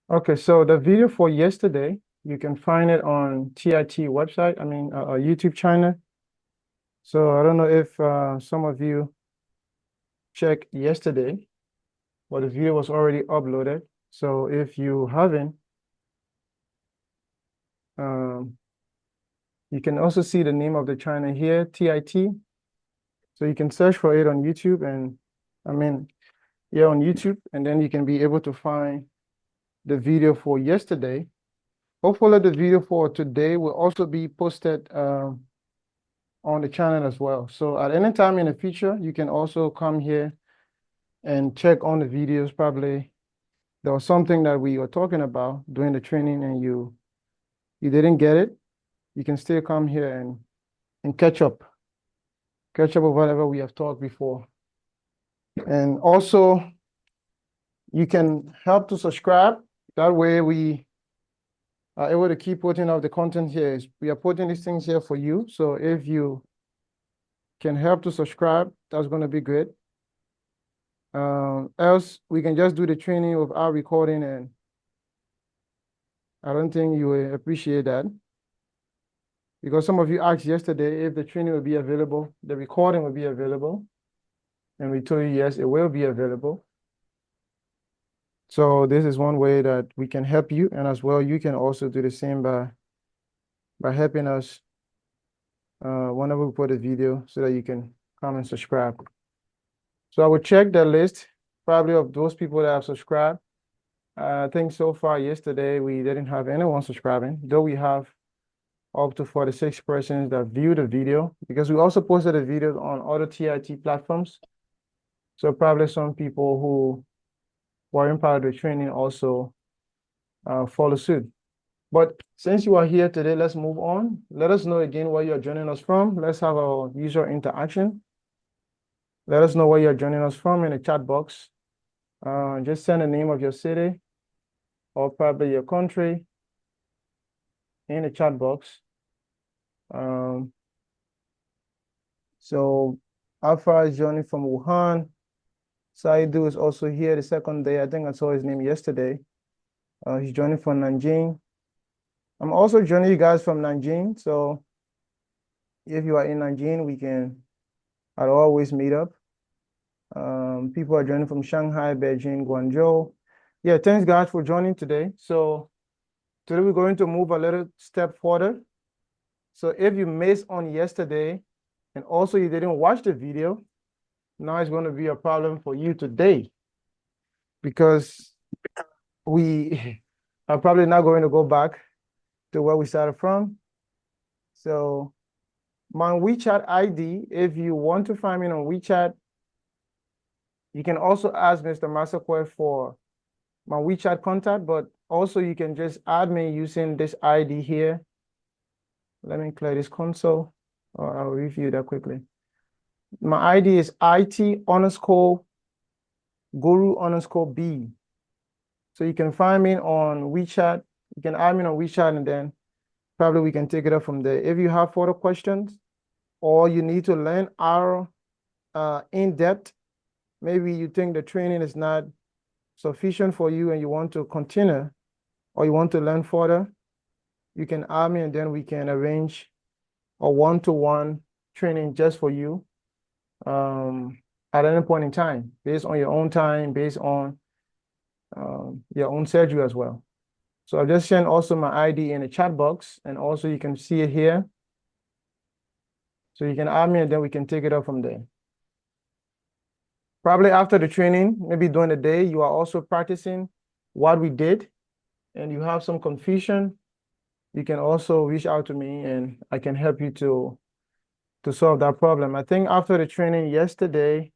Okay, so the video for yesterday, you can find it on TIT website, YouTube channel. So I don't know if some of you checked yesterday, but the video was already uploaded. So if you haven't, um, you can also see the name of the channel here, TIT. So you can search for it on YouTube on YouTube, and then you can be able to find the video for yesterday. Hopefully the video for today will also be posted on the channel as well. So at any time in the future, you can also come here and check on the videos. Probably there was something that we were talking about during the training and you didn't get it. You can still come here and catch up with whatever we have talked before. And also you can help to subscribe. That way we are able to keep putting out the content here. We are putting these things here for you. So if you can help to subscribe, that's going to be good. Else we can just do the training without recording, and I don't think you will appreciate that, because some of you asked yesterday if the training will be available, the recording will be available, and we told you yes, it will be available. So this is one way that we can help you, and as well you can also do the same by helping us whenever we put a video, so that you can come and subscribe. So I will check the list probably of those people that have subscribed. I think so far yesterday we didn't have anyone subscribing, though we have up to 46 persons that viewed the video, because we also posted the videos on other TIT platforms. So probably some people who weren't part of the training also follow suit. But since you are here today, let's move on. Let us know again where you're joining us from. Let's have our user interaction. Let us know where you're joining us from in the chat box. Just send the name of your city or probably your country in the chat box. So Alpha is joining from Wuhan. Saidu is also here the second day. I think I saw his name yesterday. He's joining from Nanjing. I'm also joining you guys from Nanjing. So if you are in Nanjing, we can always meet up. People are joining from Shanghai, Beijing, Guangzhou. Yeah, thanks guys for joining today. So today we're going to move a little step further. So if you missed on yesterday and also you didn't watch the video, now it's going to be a problem for you today, because we are probably not going to go back to where we started from. So my WeChat ID, if you want to find me on WeChat, you can also ask Mr. Masakwe for my WeChat contact, but also you can just add me using this ID here. Let me clear this console, or I'll review that quickly. My ID is IT_Guru_B. So you can find me on WeChat. You can add me on WeChat, and then probably we can take it up from there. If you have further questions or you need to learn our in depth, maybe you think the training is not sufficient for you and you want to continue or you want to learn further, you can add me, and then we can arrange a one-to-one training just for you at any point in time, based on your own time, based on your own schedule as well. So I've just sent also my ID in the chat box, and also you can see it here. So you can add me, and then we can take it up from there. Probably after the training, maybe during the day, you are also practicing what we did and you have some confusion, you can also reach out to me and I can help you to solve that problem. I think after the training yesterday,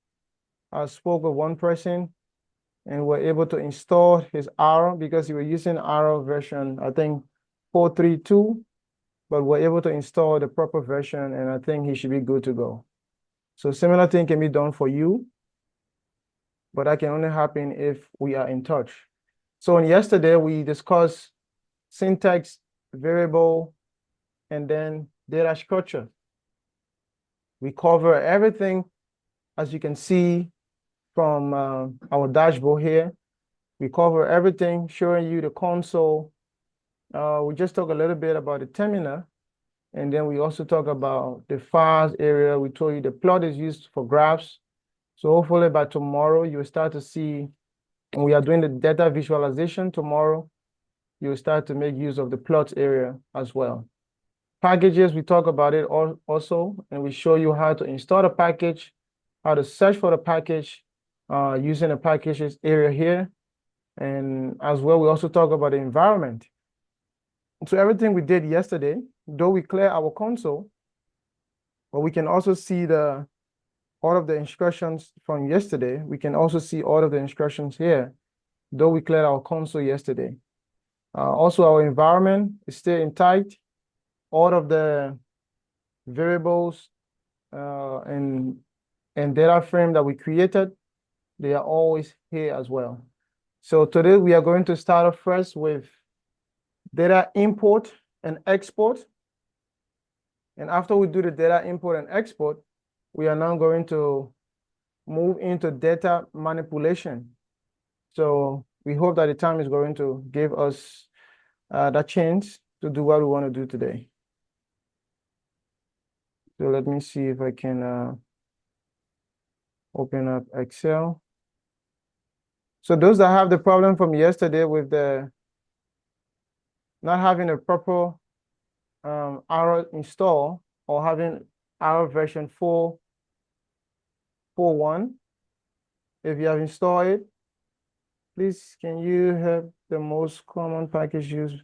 I spoke with one person and we're able to install his R, because he was using R version, I think 4.3.2, but we're able to install the proper version, and I think he should be good to go. So similar thing can be done for you, but that can only happen if we are in touch. So yesterday we discussed syntax, variable, and then data structure. We cover everything, as you can see from our dashboard here. We cover everything, showing you the console. We just talk a little bit about the terminal, and then we also talk about the files area. We told you the plot is used for graphs. So hopefully by tomorrow, you'll start to see, when we are doing the data visualization tomorrow, you'll start to make use of the plots area as well. Packages, we talk about it also, and we show you how to install the package, how to search for the package using the packages area here. And as well, we also talk about the environment. So everything we did yesterday, though we clear our console, but we can also see all of the instructions from yesterday. We can also see all of the instructions here, though we cleared our console yesterday. Also, our environment is still intact. All of the variables and data frame that we created, they are always here as well. So today we are going to start off first with data import and export. And after we do the data import and export, we are now going to move into data manipulation. So we hope that the time is going to give us that chance to do what we want to do today. So let me see if I can open up Excel. So those that have the problem from yesterday with the not having a proper R install or having R version 4.1, if you have installed it, please can you have the most common package used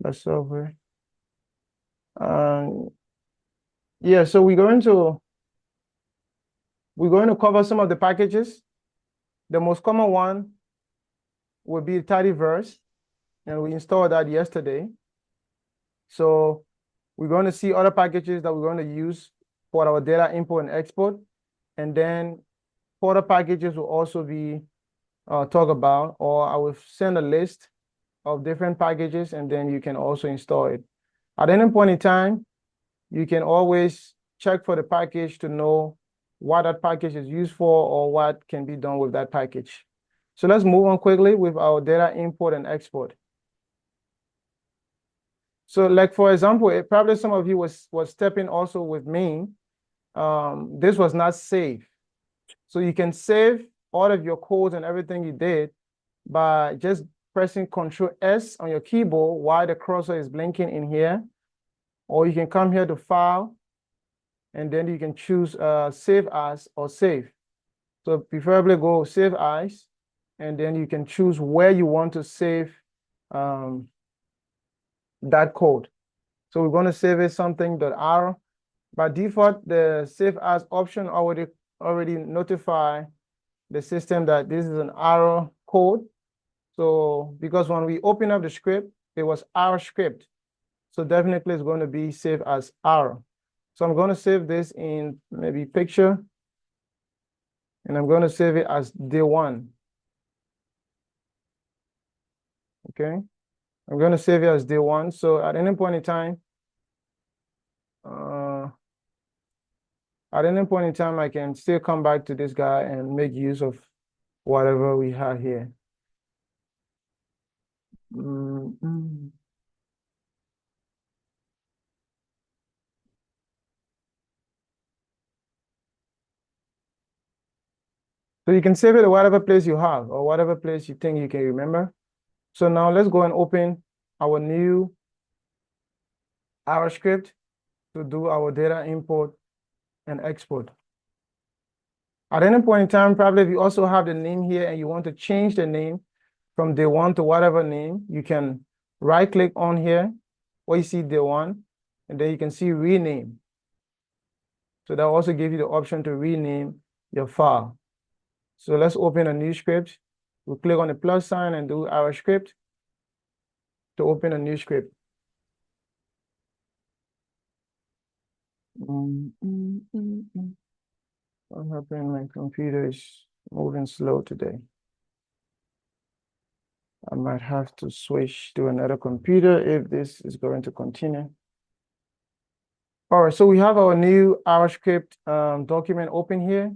by software? Yeah, so we're going to cover some of the packages. The most common one would be Tidyverse, and we installed that yesterday. So we're going to see other packages that we're going to use for our data import and export. And then further packages will also be talked about, or I will send a list of different packages, and then you can also install it. At any point in time, you can always check for the package to know what that package is used for or what can be done with that package. So let's move on quickly with our data import and export. So like, for example, probably some of you was stepping also with me. This was not saved. So you can save all of your codes and everything you did by just pressing Control S on your keyboard while the cursor is blinking in here. Or you can come here to File, and then you can choose Save As or Save. So preferably go Save As, and then you can choose where you want to save that code. So we're going to save it something.r. By default, the Save As option already notify the system that this is an R code. So because when we open up the script, it was R script. So definitely it's going to be saved as R. So I'm going to save this in maybe picture, and I'm going to save it as day 1. Okay, I'm going to save it as day 1. So at any point in time, I can still come back to this guy and make use of whatever we have here. So you can save it at whatever place you have or whatever place you think you can remember. So now let's go and open our new R script to do our data import and export. At any point in time, probably if you also have the name here and you want to change the name from day 1 to whatever name, you can right click on here where you see day 1, and then you can see rename. So that will also give you the option to rename your file. So let's open a new script. We'll click on the plus sign and do our script to open a new script. What happened? My computer is moving slow today. I might have to switch to another computer if this is going to continue. All right, so we have our new R script document open here.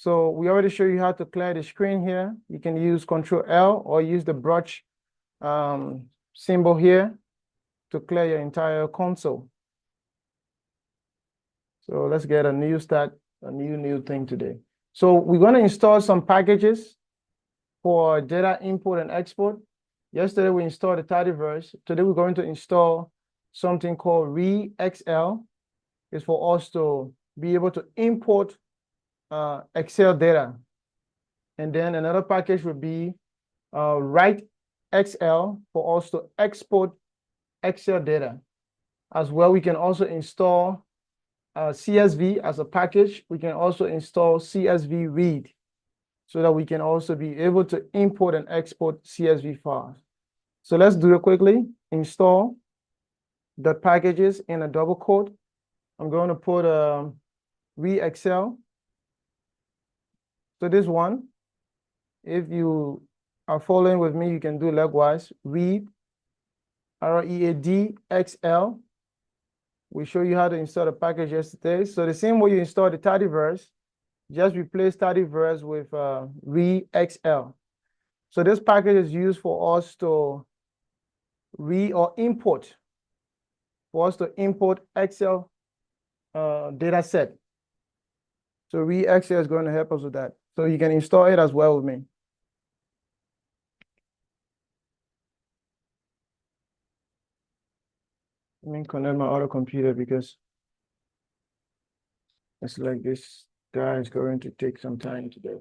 So we already showed you how to clear the screen here. You can use Control L or use the brush symbol here to clear your entire console. So let's get a new thing today. So we're going to install some packages for data import and export. Yesterday we installed the Tidyverse. Today we're going to install something called RSXL. It's for us to be able to import Excel data. And then another package would be WriteXL for us to export Excel data. As well, we can also install CSV as a package. We can also install CSV read so that we can also be able to import and export CSV files. So let's do it quickly. Install the packages in a double quote. I'm going to put RSXL. So this one, if you are following with me, you can do likewise. Read, READXL. We show you how to install the package yesterday. So the same way you install the Tidyverse, just replace Tidyverse with RSXL. So this package is used for us to read or import, for us to import Excel data set. So RSXL is going to help us with that. So you can install it as well with me. Let me connect my other computer because it's like this guy is going to take some time today.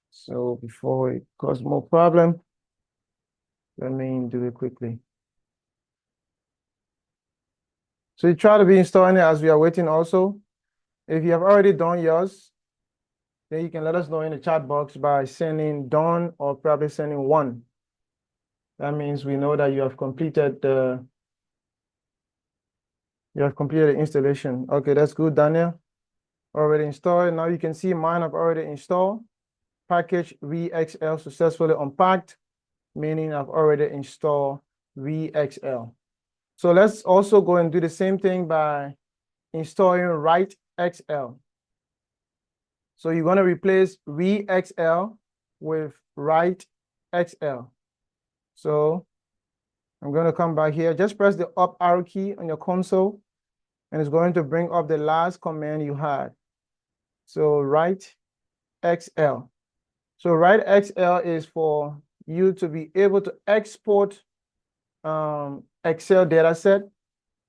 So before it causes more problem, let me do it quickly. So you try to be installing it as we are waiting also. If you have already done yours, then you can let us know in the chat box by sending done or probably sending 1. That means we know that you have completed the installation. Okay, that's good, Daniel. Already installed. Now you can see mine I've already installed. Package RSXL successfully unpacked, meaning I've already installed RSXL. So let's also go and do the same thing by installing WriteXL. So you're going to replace RSXL with WriteXL. So I'm going to come back here. Just press the up arrow key on your console, and it's going to bring up the last command you had. So WriteXL. So WriteXL is for you to be able to export Excel data set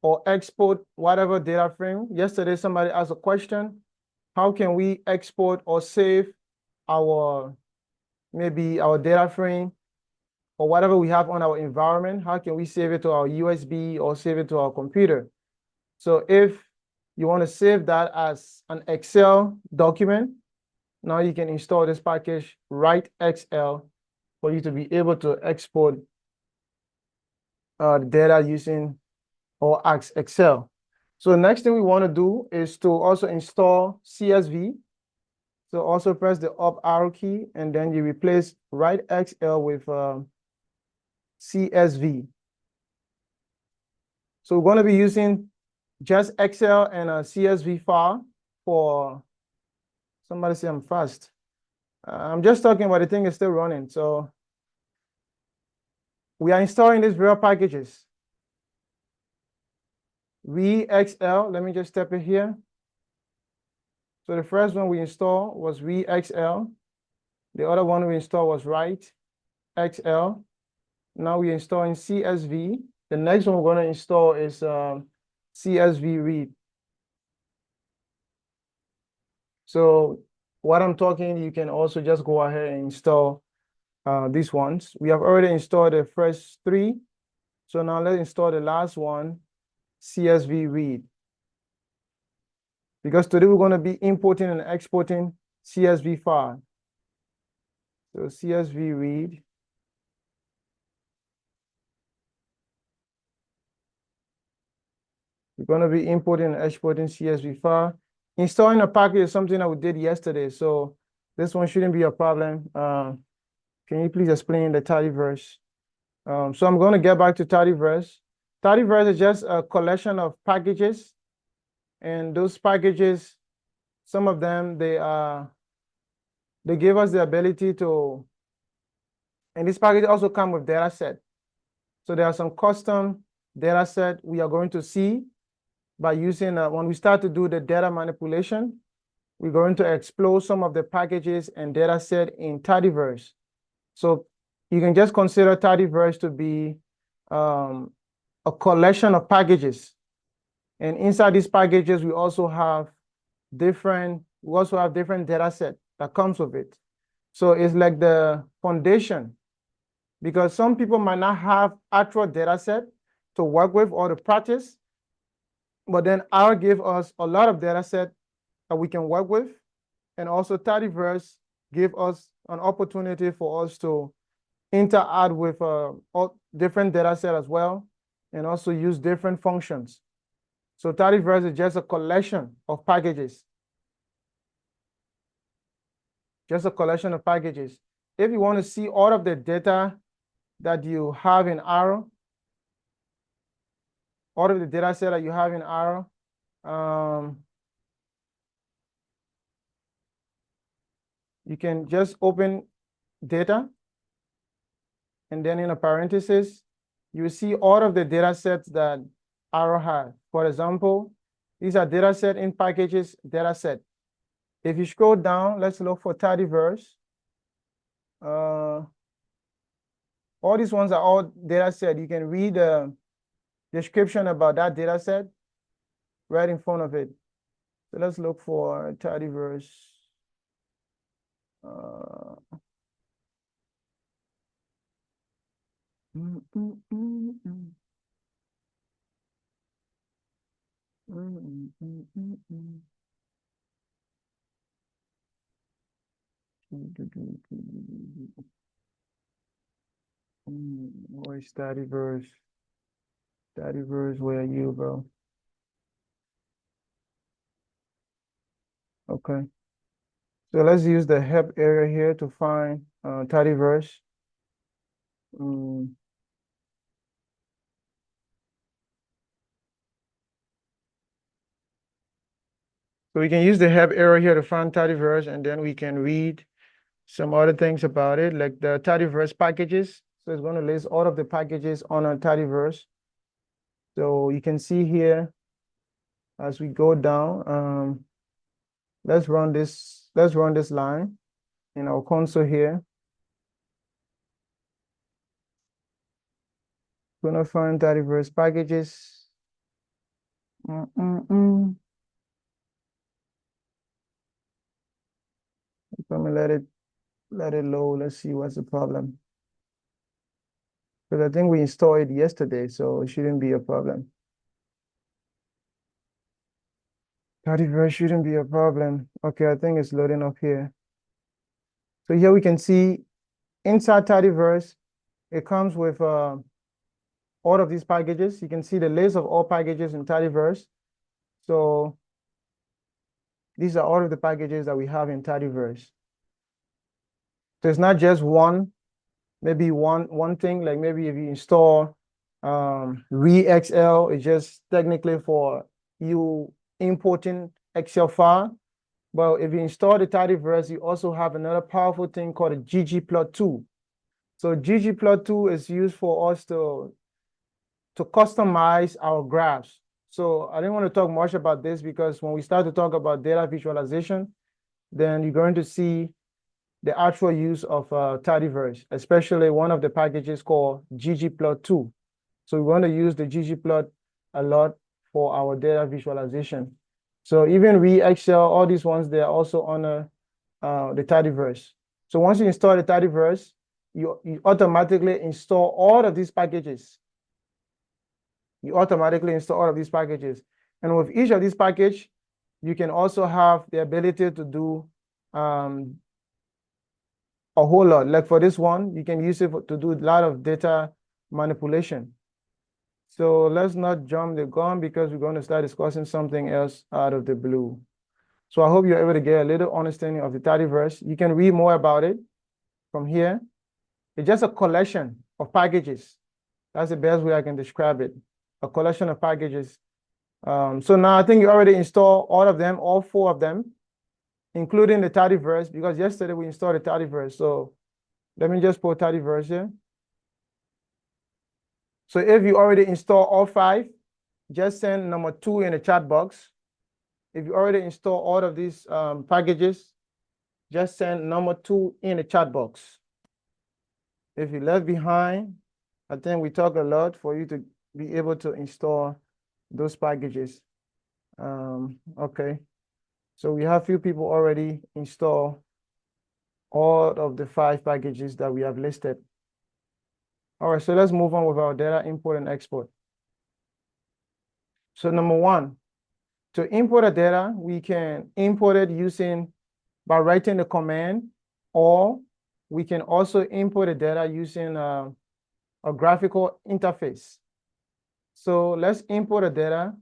or export whatever data frame. Yesterday, somebody asked a question. How can we export or save maybe our data frame or whatever we have on our environment? How can we save it to our USB or save it to our computer? So if you want to save that as an Excel document, now you can install this package WriteXL for you to be able to export the data using or Excel. So the next thing we want to do is to also install CSV. So also press the up arrow key and then you replace WriteXL with CSV. So we're going to be using just Excel and a CSV file for somebody say I'm fast. I'm just talking about the thing is still running. So we are installing these real packages. RSXL, let me just step it here. So the first one we installed was RSXL. The other one we installed was WriteXL. Now we're installing CSV. The next one we're going to install is CSV read. So what I'm talking, you can also just go ahead and install these ones. We have already installed the first 3. So now let's install the last one, CSV read. Because today we're going to be importing and exporting CSV file. So CSV read. We're going to be importing and exporting CSV file. Installing a package is something that we did yesterday, so this one shouldn't be a problem. Can you please explain the Tidyverse? So I'm going to get back to Tidyverse. Tidyverse is just a collection of packages, and those packages some of them, they give us the ability to, and this package also come with data set. So there are some custom data set we are going to see by using, when we start to do the data manipulation, we're going to explore some of the packages and data set in Tidyverse. So you can just consider Tidyverse to be a collection of packages. And inside these packages, we also have different data set that comes with it. So it's like the foundation, because some people might not have actual data set to work with or to practice, but then R give us a lot of data set that we can work with. And also Tidyverse give us an opportunity for us to interact with all different data set as well, and also use different functions. So Tidyverse is just a collection of packages. Just a collection of packages. If you want to see all of the data that you have in R, all of the data set that you have in R, you can just open data, and then in a parenthesis, you see all of the data sets that R has. For example, these are data set in packages data set. If you scroll down, let's look for Tidyverse. All these ones are all data set. You can read the description about that data set right in front of it. So let's look for Tidyverse. Where's Tidyverse? Tidyverse, where are you, bro? Okay. So let's use the help area here to find Tidyverse. So we can use the help area here to find Tidyverse, and then we can read some other things about it, like the Tidyverse packages. So it's going to list all of the packages on a Tidyverse. So you can see here as we go down, let's run this line in our console here. We're gonna find Tidyverse packages. Let me let it load. Let's see what's the problem. Because I think we installed it yesterday, so it shouldn't be a problem. Tidyverse shouldn't be a problem. Okay, I think it's loading up here. So here we can see inside Tidyverse, it comes with all of these packages. You can see the list of all packages in Tidyverse. So these are all of the packages that we have in Tidyverse. So it's not just one, maybe one thing, like maybe if you install ReXL, it's just technically for you importing Excel file. But if you install the Tidyverse, you also have another powerful thing called a ggplot2. So ggplot2 is used for us to customize our graphs. So I didn't want to talk much about this because when we start to talk about data visualization, then you're going to see the actual use of Tidyverse, especially one of the packages called ggplot2. So we want to use the ggplot a lot for our data visualization. So even ReXL, all these ones, they're also on the Tidyverse. So once you install the Tidyverse, you automatically install all of these packages. You automatically install all of these packages. And with each of these packages, you can also have the ability to do a whole lot. Like for this one, you can use it to do a lot of data manipulation. So let's not jump the gun because we're going to start discussing something else out of the blue. So I hope you're able to get a little understanding of the Tidyverse. You can read more about it from here. It's just a collection of packages. That's the best way I can describe it. A collection of packages. So now I think you already installed all of them, all 4 of them. including the Tidyverse, because yesterday we installed the Tidyverse. So let me just put Tidyverse here. So if you already install all 5, just send number 2 in the chat box. If you already install all of these packages, just send number 2 in the chat box. If you left behind, I think we talk a lot for you to be able to install those packages. Okay, so we have few people already install all of the 5 packages that we have listed. All right, so let's move on with our data import and export. So number 1, to import a data, we can import it by writing the command, or we can also import the data using a graphical interface. So let's import the data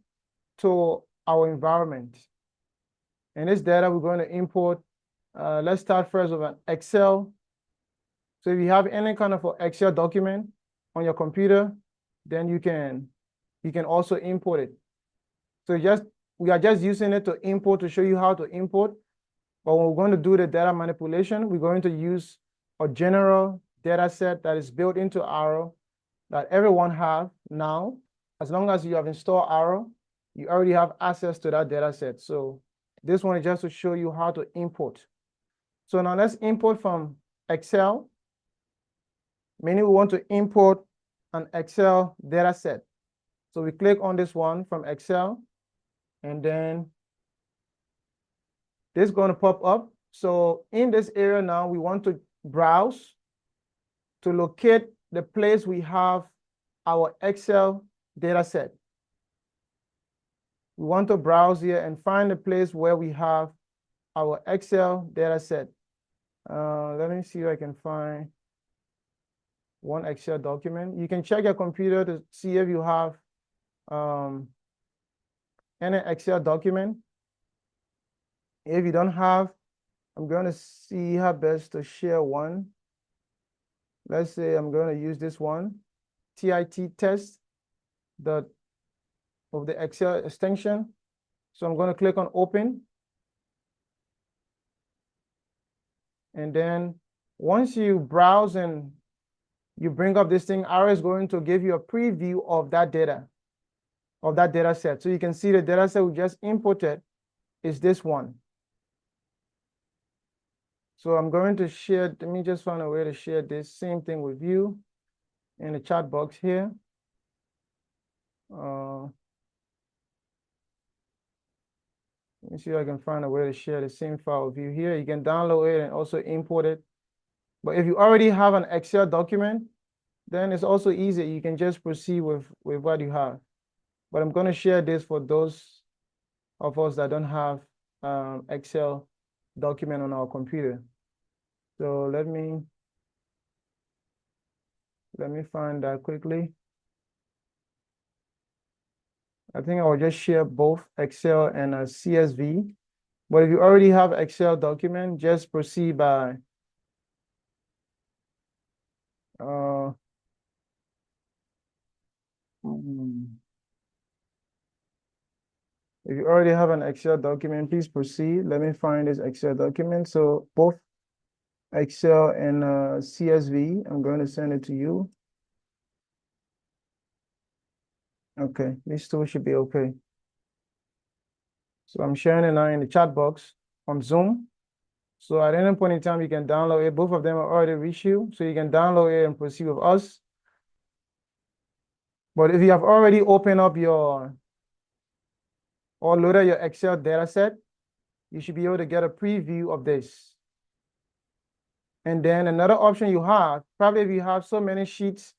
to our environment. In this data, we're going to import, let's start first with an Excel. So if you have any kind of Excel document on your computer, then you can also import it. So we are just using it to import to show you how to import. But when we're going to do the data manipulation, we're going to use a general data set that is built into Arrow that everyone have now. As long as you have installed Arrow, you already have access to that data set. So this one is just to show you how to import. So now let's import from Excel. Meaning we want to import an Excel data set. So we click on this one from Excel, and then this is going to pop up. So in this area now, we want to browse to locate the place we have our Excel data set. We want to browse here and find the place where we have our Excel data set. Let me see if I can find one Excel document. You can check your computer to see if you have any Excel document. If you don't have, I'm going to see how best to share one. Let's say I'm going to use this one, TIT test of the Excel extension. So I'm going to click on open. And then once you browse and you bring up this thing, Arrow is going to give you a preview of that data set. So you can see the data set we just imported is this one. So I'm going to share, let me just find a way to share this same thing with you in the chat box here. Let me see if I can find a way to share the same file with you here. You can download it and also import it. But if you already have an Excel document, then it's also easy. You can just proceed with what you have. But I'm going to share this for those of us that don't have Excel document on our computer. So let me find that quickly. I think I'll just share both Excel and a CSV. But if you already have Excel document, just proceed by if you already have an Excel document, please proceed. Let me find this Excel document. So both Excel and CSV, I'm going to send it to you. Okay, these two should be okay. So I'm sharing it now in the chat box on Zoom. So at any point in time, you can download it. Both of them are already reached you, so you can download it and proceed with us. But if you have already opened up or loaded your Excel data set, you should be able to get a preview of this. And then another option you have, probably if you have so many sheets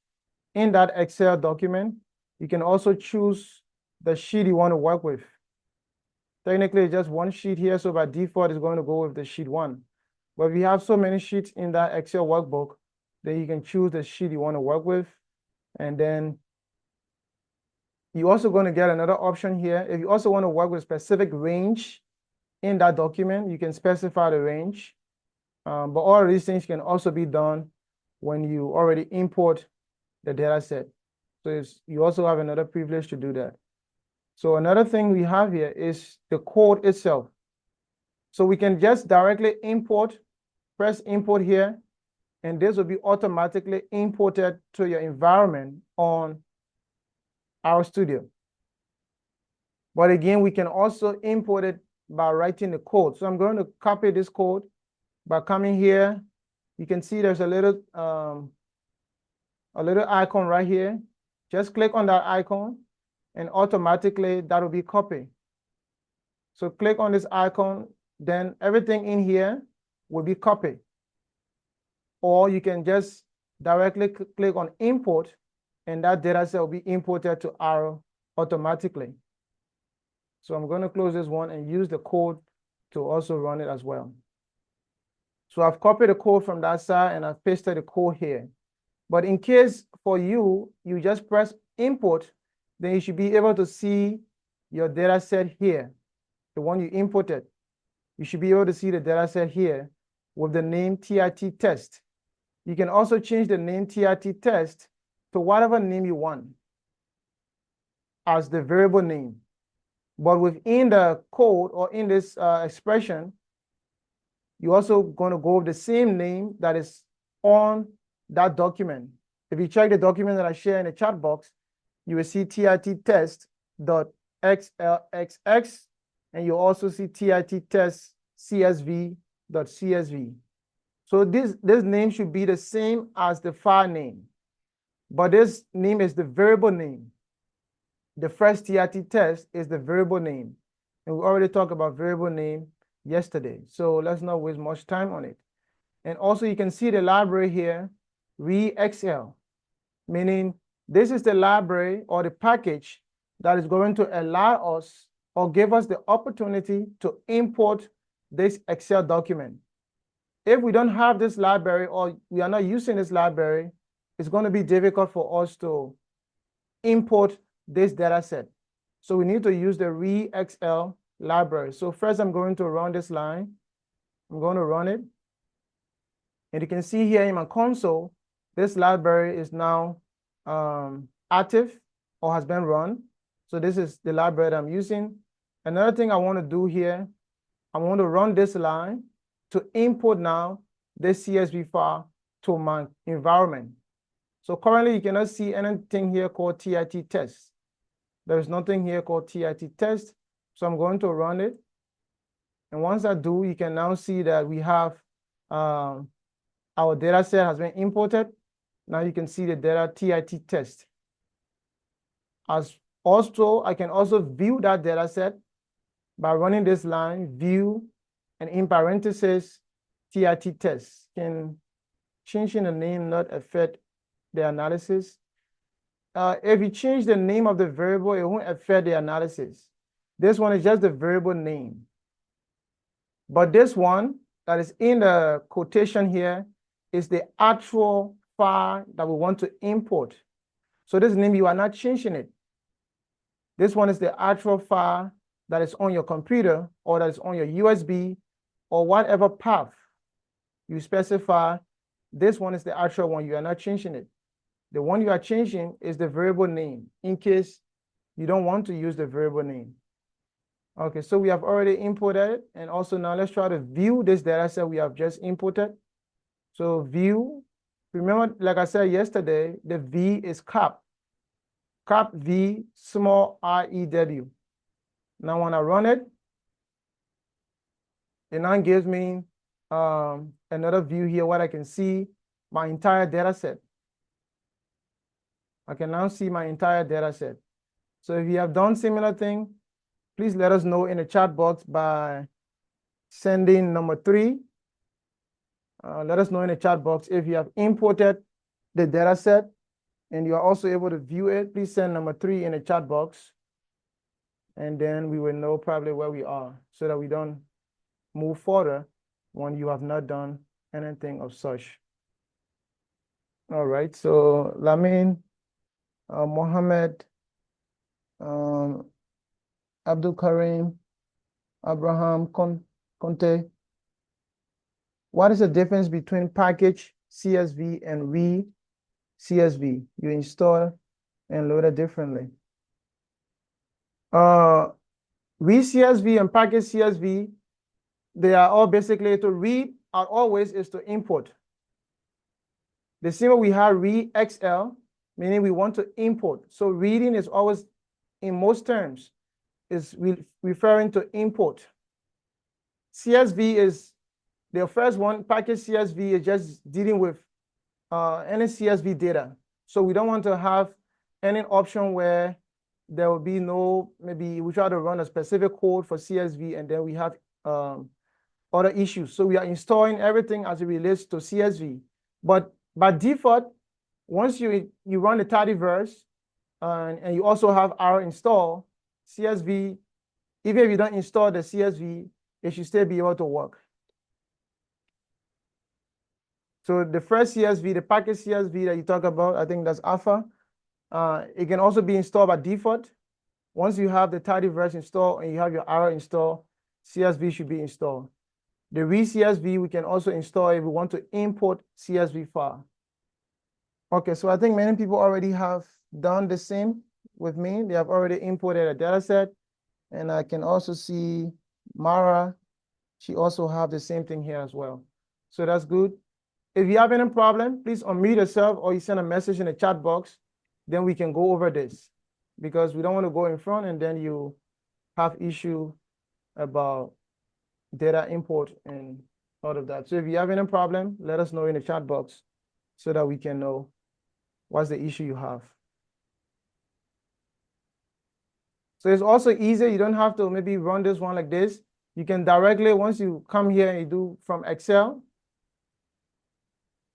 in that Excel document, you can also choose the sheet you want to work with. Technically, it's just one sheet here, so by default, it's going to go with the sheet 1. But if you have so many sheets in that Excel workbook, then you can choose the sheet you want to work with. And then you're also going to get another option here. If you also want to work with a specific range in that document, you can specify the range. But all of these things can also be done when you already import the data set. So you also have another privilege to do that. So another thing we have here is the code itself. So we can just directly import, press import here, and this will be automatically imported to your environment on RStudio. But again, we can also import it by writing the code. So I'm going to copy this code by coming here. You can see there's a little icon right here. Just click on that icon and automatically that will be copied. So click on this icon, then everything in here will be copied. Or you can just directly click on import and that data set will be imported to R automatically. So I'm going to close this one and use the code to also run it as well. So I've copied the code from that side and I've pasted the code here. But in case for you, you just press import, then you should be able to see your data set here, the one you imported. You should be able to see the data set here with the name TIT test. You can also change the name TIT test to whatever name you want as the variable name. But within the code or in this expression, you're also going to go with the same name that is on that document. If you check the document that I share in the chat box, you will see TIT test.xlxx, and you also see TIT test CSV.csv. So this name should be the same as the file name, but this name is the variable name. The first TIT test is the variable name. And we already talked about variable name yesterday. So let's not waste much time on it. And also you can see the library here, ReXL, meaning this is the library or the package that is going to allow us or give us the opportunity to import this Excel document. If we don't have this library or we are not using this library, it's going to be difficult for us to import this data set. So we need to use the ReXL library. So first I'm going to run this line. I'm going to run it. And you can see here in my console, this library is now active or has been run. So this is the library that I'm using. Another thing I want to do here, I want to run this line to import now this CSV file to my environment. So currently you cannot see anything here called TIT test. There is nothing here called TIT test. So I'm going to run it. And once I do, you can now see that we have our data set has been imported. Now you can see the data TIT test. As also, I can also view that data set by running this line, view, and in parentheses, TIT test. Can changing the name not affect the analysis? If you change the name of the variable, it won't affect the analysis. This one is just the variable name. But this one that is in the quotation here is the actual file that we want to import. So this name, you are not changing it. This one is the actual file that is on your computer or that is on your USB or whatever path you specify. This one is the actual one. You are not changing it. The one you are changing is the variable name in case you don't want to use the variable name. Okay, so we have already imported it. And also now let's try to view this data set we have just imported. So view, remember, like I said yesterday, the V is cap V small REW. Now when I run it, it now gives me another view here where I can see my entire data set. I can now see my entire data set. So if you have done similar thing, please let us know in the chat box by sending number 3. Let us know in the chat box if you have imported the data set and you are also able to view it. Please send number 3 in the chat box. And then we will know probably where we are so that we don't move further when you have not done anything of such. All right, so Lamin, Mohammed, Abdul Karim, Abraham Conte. What is the difference between package CSV and re-CSV? You install and load it differently. Re-CSV and package CSV they are all basically to read always is to import. The same way we have read XL, meaning we want to import. So reading is always, in most terms, is referring to import. CSV is the first one. Package CSV is just dealing with any CSV data. So we don't want to have any option where there will be no, maybe we try to run a specific code for CSV and then we have other issues. So we are installing everything as it relates to CSV. But by default, once you run the tidyverse and you also have R install, CSV, even if you don't install the CSV, it should still be able to work. So the first CSV, the package CSV that you talk about, I think that's alpha. It can also be installed by default. Once you have the tidyverse installed and you have your R installed, CSV should be installed. The read CSV we can also install if we want to import CSV file. Okay, so I think many people already have done the same with me. They have already imported a data set. And I can also see Mara, she also have the same thing here as well. So that's good. If you have any problem, please unmute yourself or you send a message in the chat box. Then we can go over this because we don't want to go in front and then you have issue about data import and all of that. So if you have any problem, let us know in the chat box so that we can know what's the issue you have. So it's also easier. You don't have to maybe run this one like this. You can directly, once you come here and you do from Excel,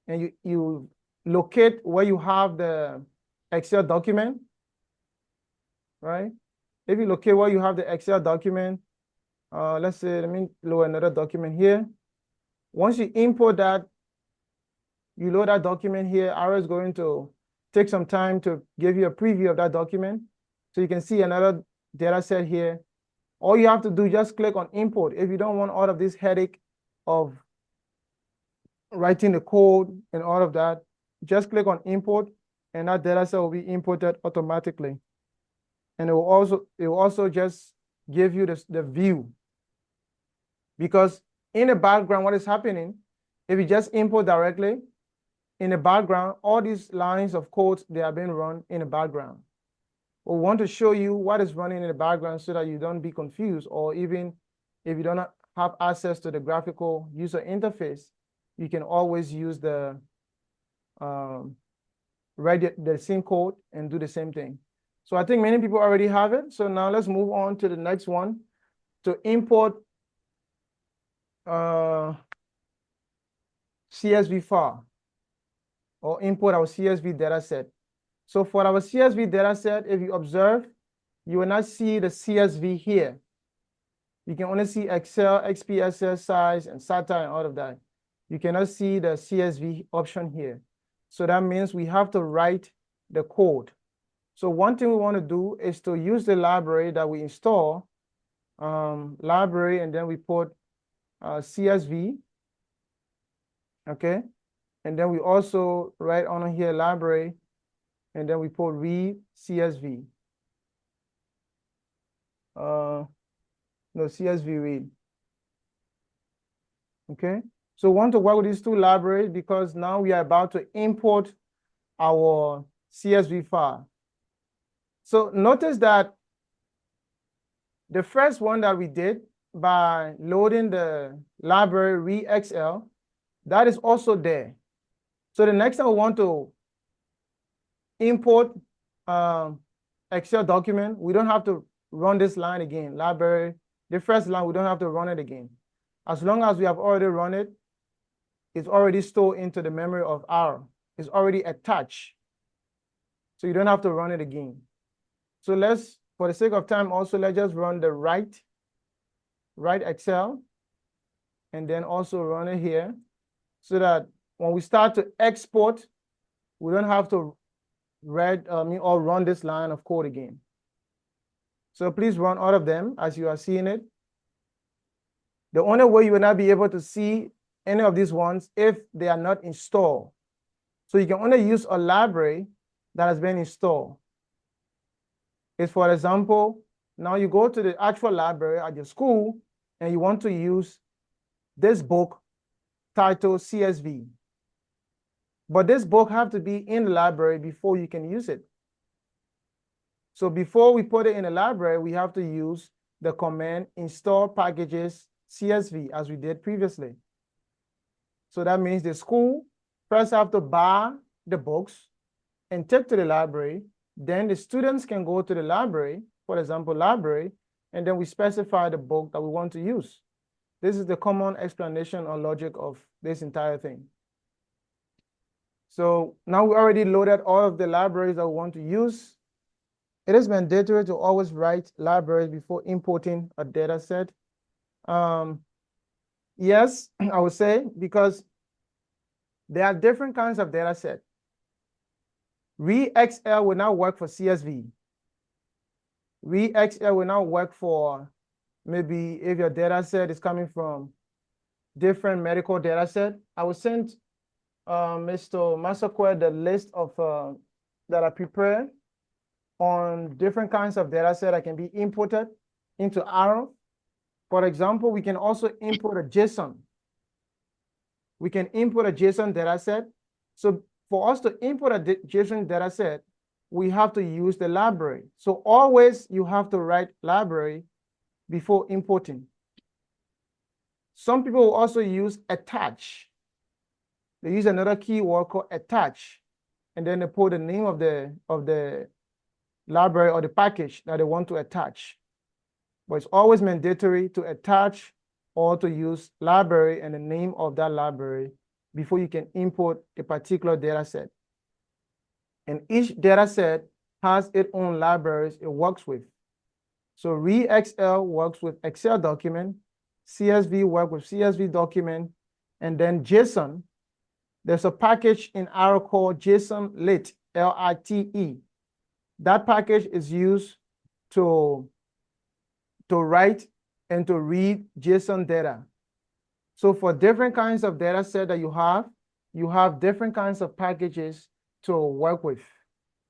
and you locate where you have the Excel document, right? If you locate where you have the Excel document, let's say, let me load another document here. Once you import that, you load that document here. R is going to take some time to give you a preview of that document. So you can see another data set here. All you have to do, just click on import. If you don't want all of this headache of writing the code and all of that, just click on import and that data set will be imported automatically. And it will also just give you the view. Because in the background, what is happening, if you just import directly, in the background, all these lines of code, they are being run in the background. We want to show you what is running in the background so that you don't be confused, or even if you don't have access to the graphical user interface, you can always use the write the same code and do the same thing. So I think many people already have it. So now let's move on to the next one, to import CSV file or import our CSV data set. So for our CSV data set, if you observe, you will not see the CSV here. You can only see Excel, XPSS, size, and SATA, and all of that. You cannot see the CSV option here. So that means we have to write the code. So one thing we want to do is to use the library that we install, library, and then we put CSV, okay? And then we also write on here library, and then we put read CSV. No, CSV read. Okay, so we want to work with these two libraries because now we are about to import our CSV file. So notice that the first one that we did by loading the library ReadXL, that is also there. So the next time we want to import Excel document, we don't have to run this line again. Library, the first line, we don't have to run it again. As long as we have already run it, it's already stored into the memory of R. It's already attached. So you don't have to run it again. So let's, for the sake of time, also let's just run the write Excel, and then also run it here, so that when we start to export, we don't have to or run this line of code again. So please run all of them as you are seeing it. The only way you will not be able to see any of these ones if they are not installed. So you can only use a library that has been installed. It's, for example, now you go to the actual library at your school and you want to use this book titled CSV. But this book have to be in the library before you can use it. So before we put it in the library, we have to use the command install packages CSV as we did previously. So that means the school first have to buy the books and take to the library. Then the students can go to the library, for example, library, and then we specify the book that we want to use. This is the common explanation or logic of this entire thing. So now we already loaded all of the libraries that we want to use. It is mandatory to always write libraries before importing a data set. Yes, I would say, because there are different kinds of data set. ReXL will not work for CSV. ReXL will not work for maybe if your data set is coming from different medical data set. I will send Mr. Masakwe the list of that I prepared on different kinds of data set that can be imported into Arrow. For example, we can also import a JSON. We can import a JSON data set. So for us to import a JSON data set, we have to use the library. So always you have to write library before importing. Some people will also use attach. They use another keyword called attach, and then they put the name of the library or the package that they want to attach. But it's always mandatory to attach or to use library and the name of that library before you can import a particular data set. And each data set has its own libraries it works with. So ReXL works with Excel document, CSV works with CSV document, and then JSON. There's a package in Arrow called JSON Lit, L-I-T-E. That package is used to write and to read JSON data. So for different kinds of data set that you have different kinds of packages to work with.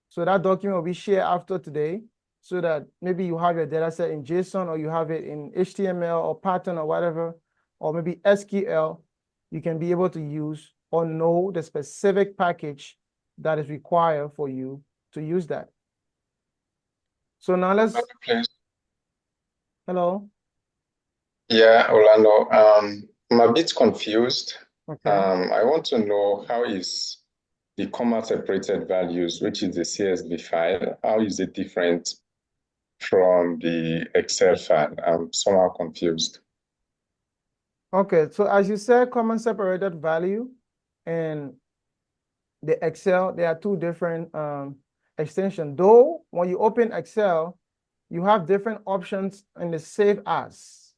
So that document will be shared after today so that maybe you have your data set in JSON or you have it in HTML or Python or whatever, or maybe SQL, you can be able to use or know the specific package that is required for you to use that. So now let's... Hello? Yeah, Orlando. I'm a bit confused. Okay. I want to know how is the comma separated values, which is the CSV file, how is it different from the Excel file? I'm somehow confused. Okay, so as you said, common separated value and the Excel, there are two different extensions. Though when you open Excel, you have different options in the save as.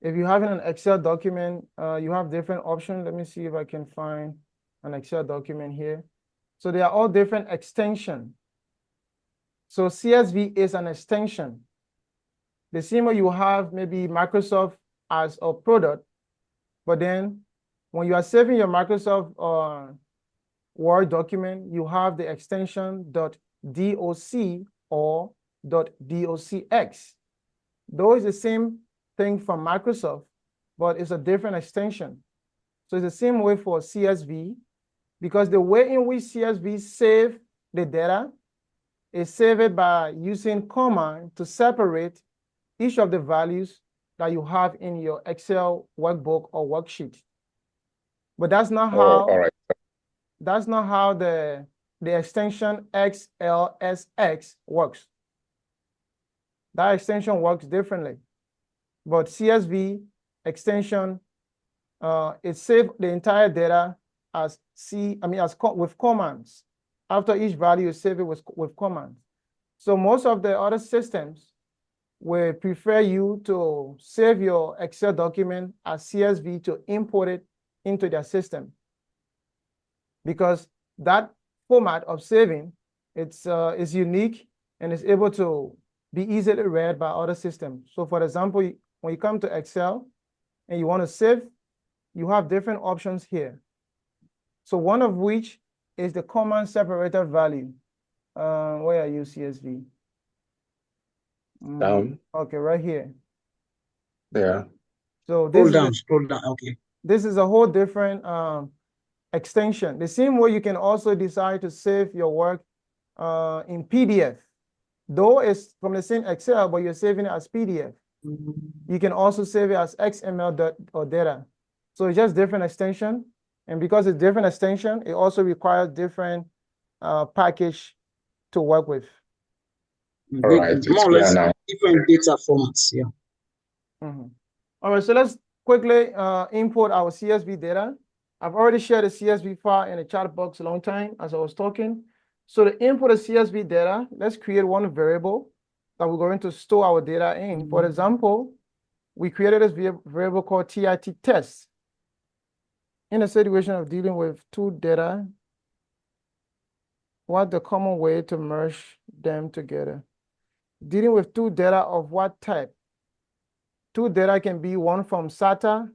If you have an Excel document, you have different options. Let me see if I can find an Excel document here. So they are all different extensions. So CSV is an extension. The same way you have maybe Microsoft as a product, but then when you are saving your Microsoft Word document, you have the extension .doc or .docx. Those are the same thing from Microsoft, but it's a different extension. So it's the same way for CSV, because the way in which CSV save the data is saved by using comma to separate each of the values that you have in your Excel workbook or worksheet. But that's not how, all right. That's not how the extension SLSUC works. That extension works differently. But CSV extension, it saves the entire data as with commands. After each value, you save it with commands. So most of the other systems will prefer you to save your Excel document as CSV to import it into their system, because that format of saving, is unique and is able to be easily read by other systems. So for example, when you come to Excel and you want to save, you have different options here. So one of which is the common separated value. Where are you, CSV? Down. Okay, right here. Yeah. So this scroll down. Okay. This is a whole different extension. The same way you can also decide to save your work in PDF. Though it's from the same Excel, but you're saving it as PDF. You can also save it as XML or data. So it's just different extension. And because it's different extension, it also requires different package to work with. All right, it's more or less now. different data formats. Yeah. All right, so let's quickly import our CSV data. I've already shared the CSV file in the chat box a long time as I was talking. So to import the CSV data, let's create one variable that we're going to store our data in. For example, we created this variable called TIT test. In a situation of dealing with two data, what the common way to merge them together? Dealing with two data of what type? Two data can be one from SATA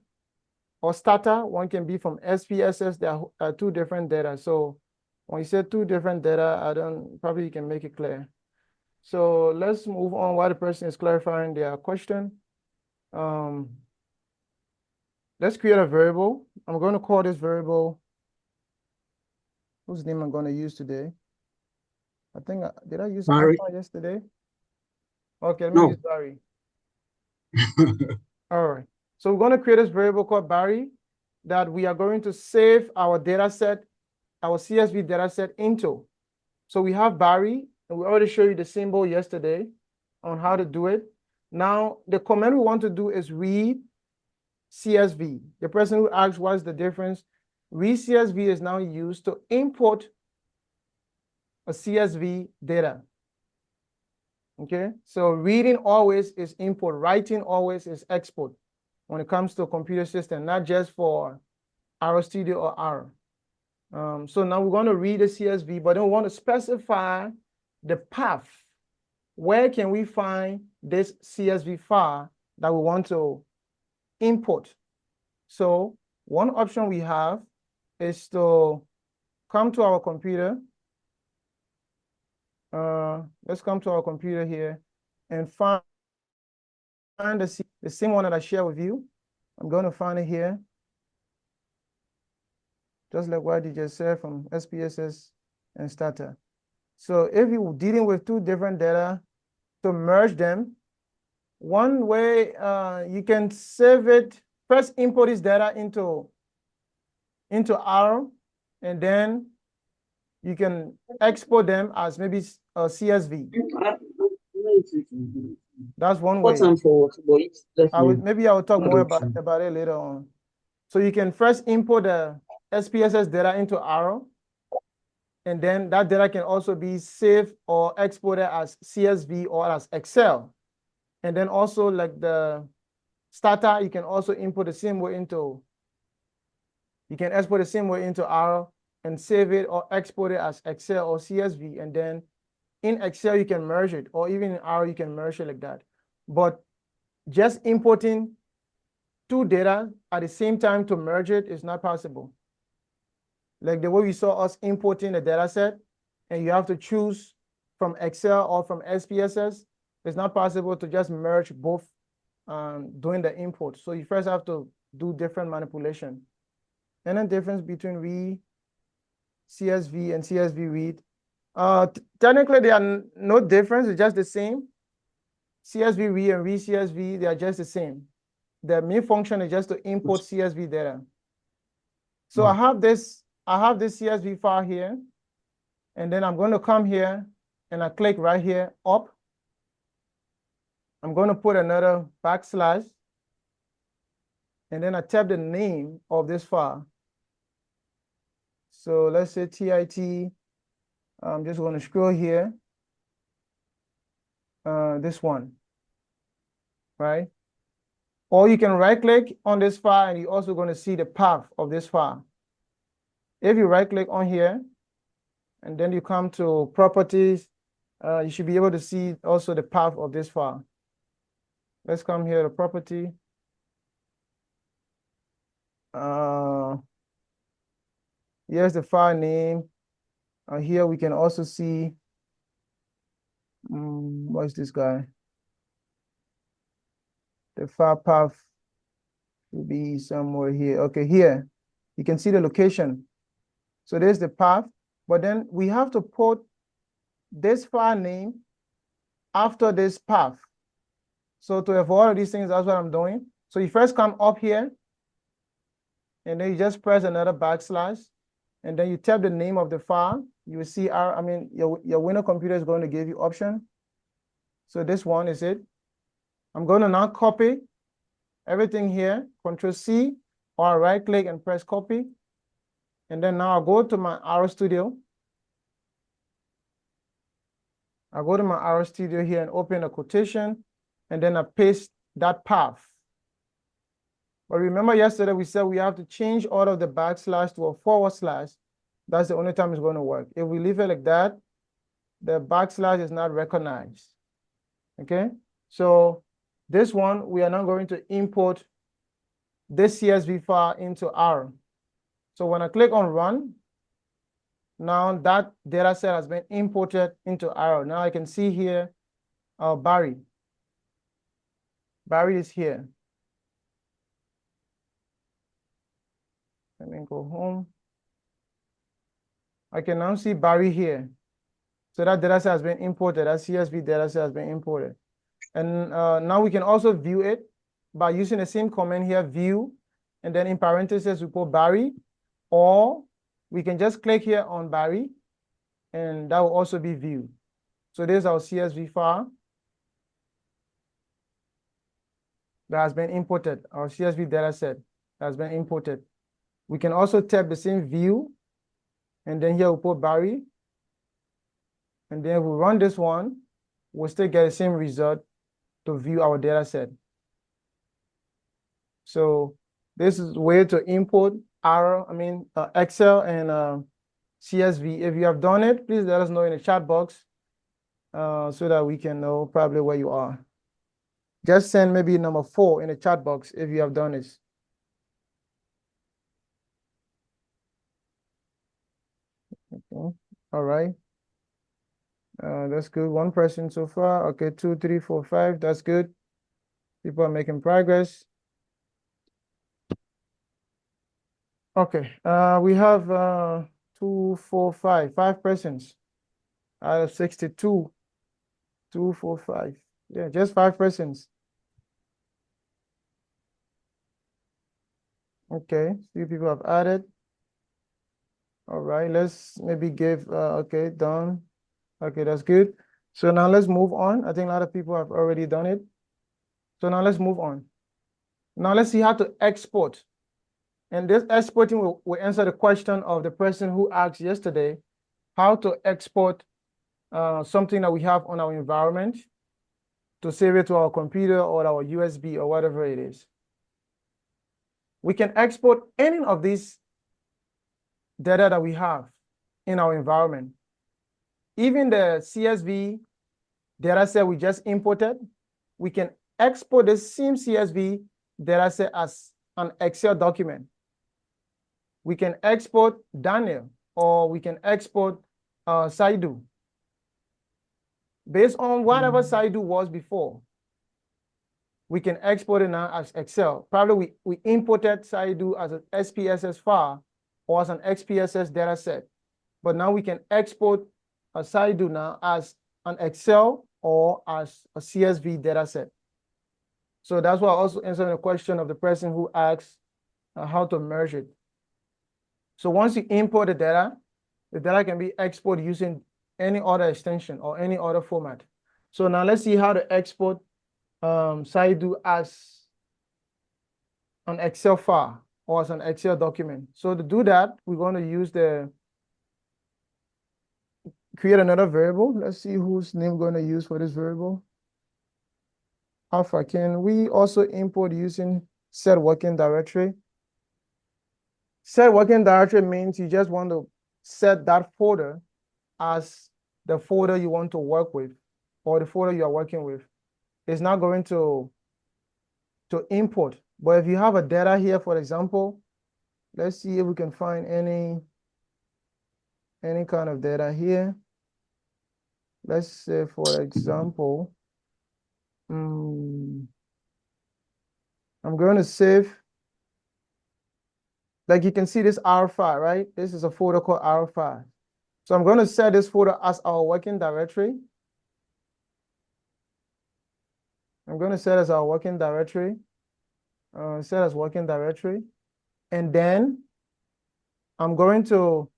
or Stata, one can be from SPSS. There are two different data. So when you say two different data, probably you can make it clear. So let's move on while the person is clarifying their question. Let's create a variable. I'm going to call this variable, whose name I'm going to use today? I think, did I use Barry? Alpha yesterday? Okay, let me No. use Barry. All right. So we're going to create this variable called Barry that we are going to save our data set, our CSV data set into. So we have Barry, and we already showed you the symbol yesterday on how to do it. Now, the command we want to do is read CSV. The person who asked what's the difference, read CSV is now used to import a CSV data. Okay, so reading always is import, writing always is export when it comes to a computer system, not just for RStudio or R. So now we're going to read the CSV, but then we want to specify the path. Where can we find this CSV file that we want to import? So one option we have is to come to our computer. Let's come to our computer here and find the same one that I share with you. I'm going to find it here. Just like what you just said from SPSS and Stata. So if you're dealing with two different data, to merge them, one way you can save it, first import this data into R, and then you can export them as maybe a CSV. That's one way. Maybe I will talk more about it later on. So you can first import the SPSS data into R, and then that data can also be saved or exported as CSV or as Excel. And then also like the Stata, you can also import the same way into, you can export the same way into R and save it or export it as Excel or CSV. And then in Excel, you can merge it, or even in R, you can merge it like that. But just importing two data at the same time to merge it is not possible. Like the way we saw us importing the data set, and you have to choose from Excel or from SPSS, it's not possible to just merge both doing the import. So you first have to do different manipulation. And the difference between read CSV and CSV read. Technically, there are no difference, it's just the same. CSV read and read CSV, they are just the same. The main function is just to import CSV data. So I have this CSV file here, and then I'm going to come here and I click right here up. I'm going to put another backslash, and then I type the name of this file. So let's say TIT. I'm just going to scroll here. This one, right? Or you can right click on this file and you're also going to see the path of this file. If you right click on here and then you come to properties, you should be able to see also the path of this file. Let's come here to property. Here's the file name. Here we can also see, what's this guy? The file path. will be somewhere here. Okay, here. You can see the location. So there's the path, but then we have to put this file name after this path. So to avoid all these things, that's what I'm doing. So you first come up here, and then you just press another backslash, and then you type the name of the file. You will see your Windows computer is going to give you option. So this one is it. I'm going to now copy everything here, Control C, or right click and press copy. And then now I'll go to my RStudio. I'll go to my RStudio here and open a quotation, and then I paste that path. But remember yesterday we said we have to change all of the backslash to a forward slash. That's the only time it's going to work. If we leave it like that, the backslash is not recognized. Okay, so this one, we are now going to import this CSV file into R. So when I click on run, now that data set has been imported into R. Now I can see here, Barry. Barry is here. Let me go home. I can now see Barry here. So that data set has been imported. That CSV data set has been imported. And now we can also view it by using the same command here, view, and then in parentheses we put Barry, or we can just click here on Barry, and that will also be viewed. So there's our CSV file that has been imported, our CSV data set that has been imported. We can also tap the same view, and then here we put Barry, and then if we run this one, we'll still get the same result to view our data set. So this is a way to import Excel and CSV. If you have done it, please let us know in the chat box so that we can know probably where you are. Just send maybe number 4 in the chat box if you have done this. Okay. All right. That's good. 1 person so far. Okay, 2, 3, 4, 5. That's good. People are making progress. Okay. We have 2, 4, 5. 5 persons out of 62. 2, 4, 5. Yeah, just 5 persons. Okay, 3 people have added. All right, let's maybe give, okay, done. Okay, that's good. So now let's move on. I think a lot of people have already done it. So now let's move on. Now let's see how to export. And this exporting will answer the question of the person who asked yesterday, how to export something that we have on our environment to save it to our computer or our USB or whatever it is. We can export any of these data that we have in our environment. Even the CSV data set we just imported, we can export the same CSV data set as an Excel document. We can export Daniel, or we can export Saidu. Based on whatever Saidu was before, we can export it now as Excel. Probably we imported Saidu as an SPSS file or as an XPSS data set. But now we can export a Saidu now as an Excel or as a CSV data set. So that's why I also answered the question of the person who asked how to merge it. So once you import the data can be exported using any other extension or any other format. So now let's see how to export Saidu as an Excel file or as an Excel document. So to do that, we're going to use create another variable. Let's see whose name we're going to use for this variable. Alpha, can we also import using set working directory? Set working directory means you just want to set that folder as the folder you want to work with or the folder you are working with. It's not going to import. But if you have a data here, for example, let's see if we can find any kind of data here. Let's say, for example, I'm going to save like you can see this R file, right? This is a folder called R file. So I'm going to set this folder as our working directory. I'm going to set as our working directory. Set as working directory. And then I'm going to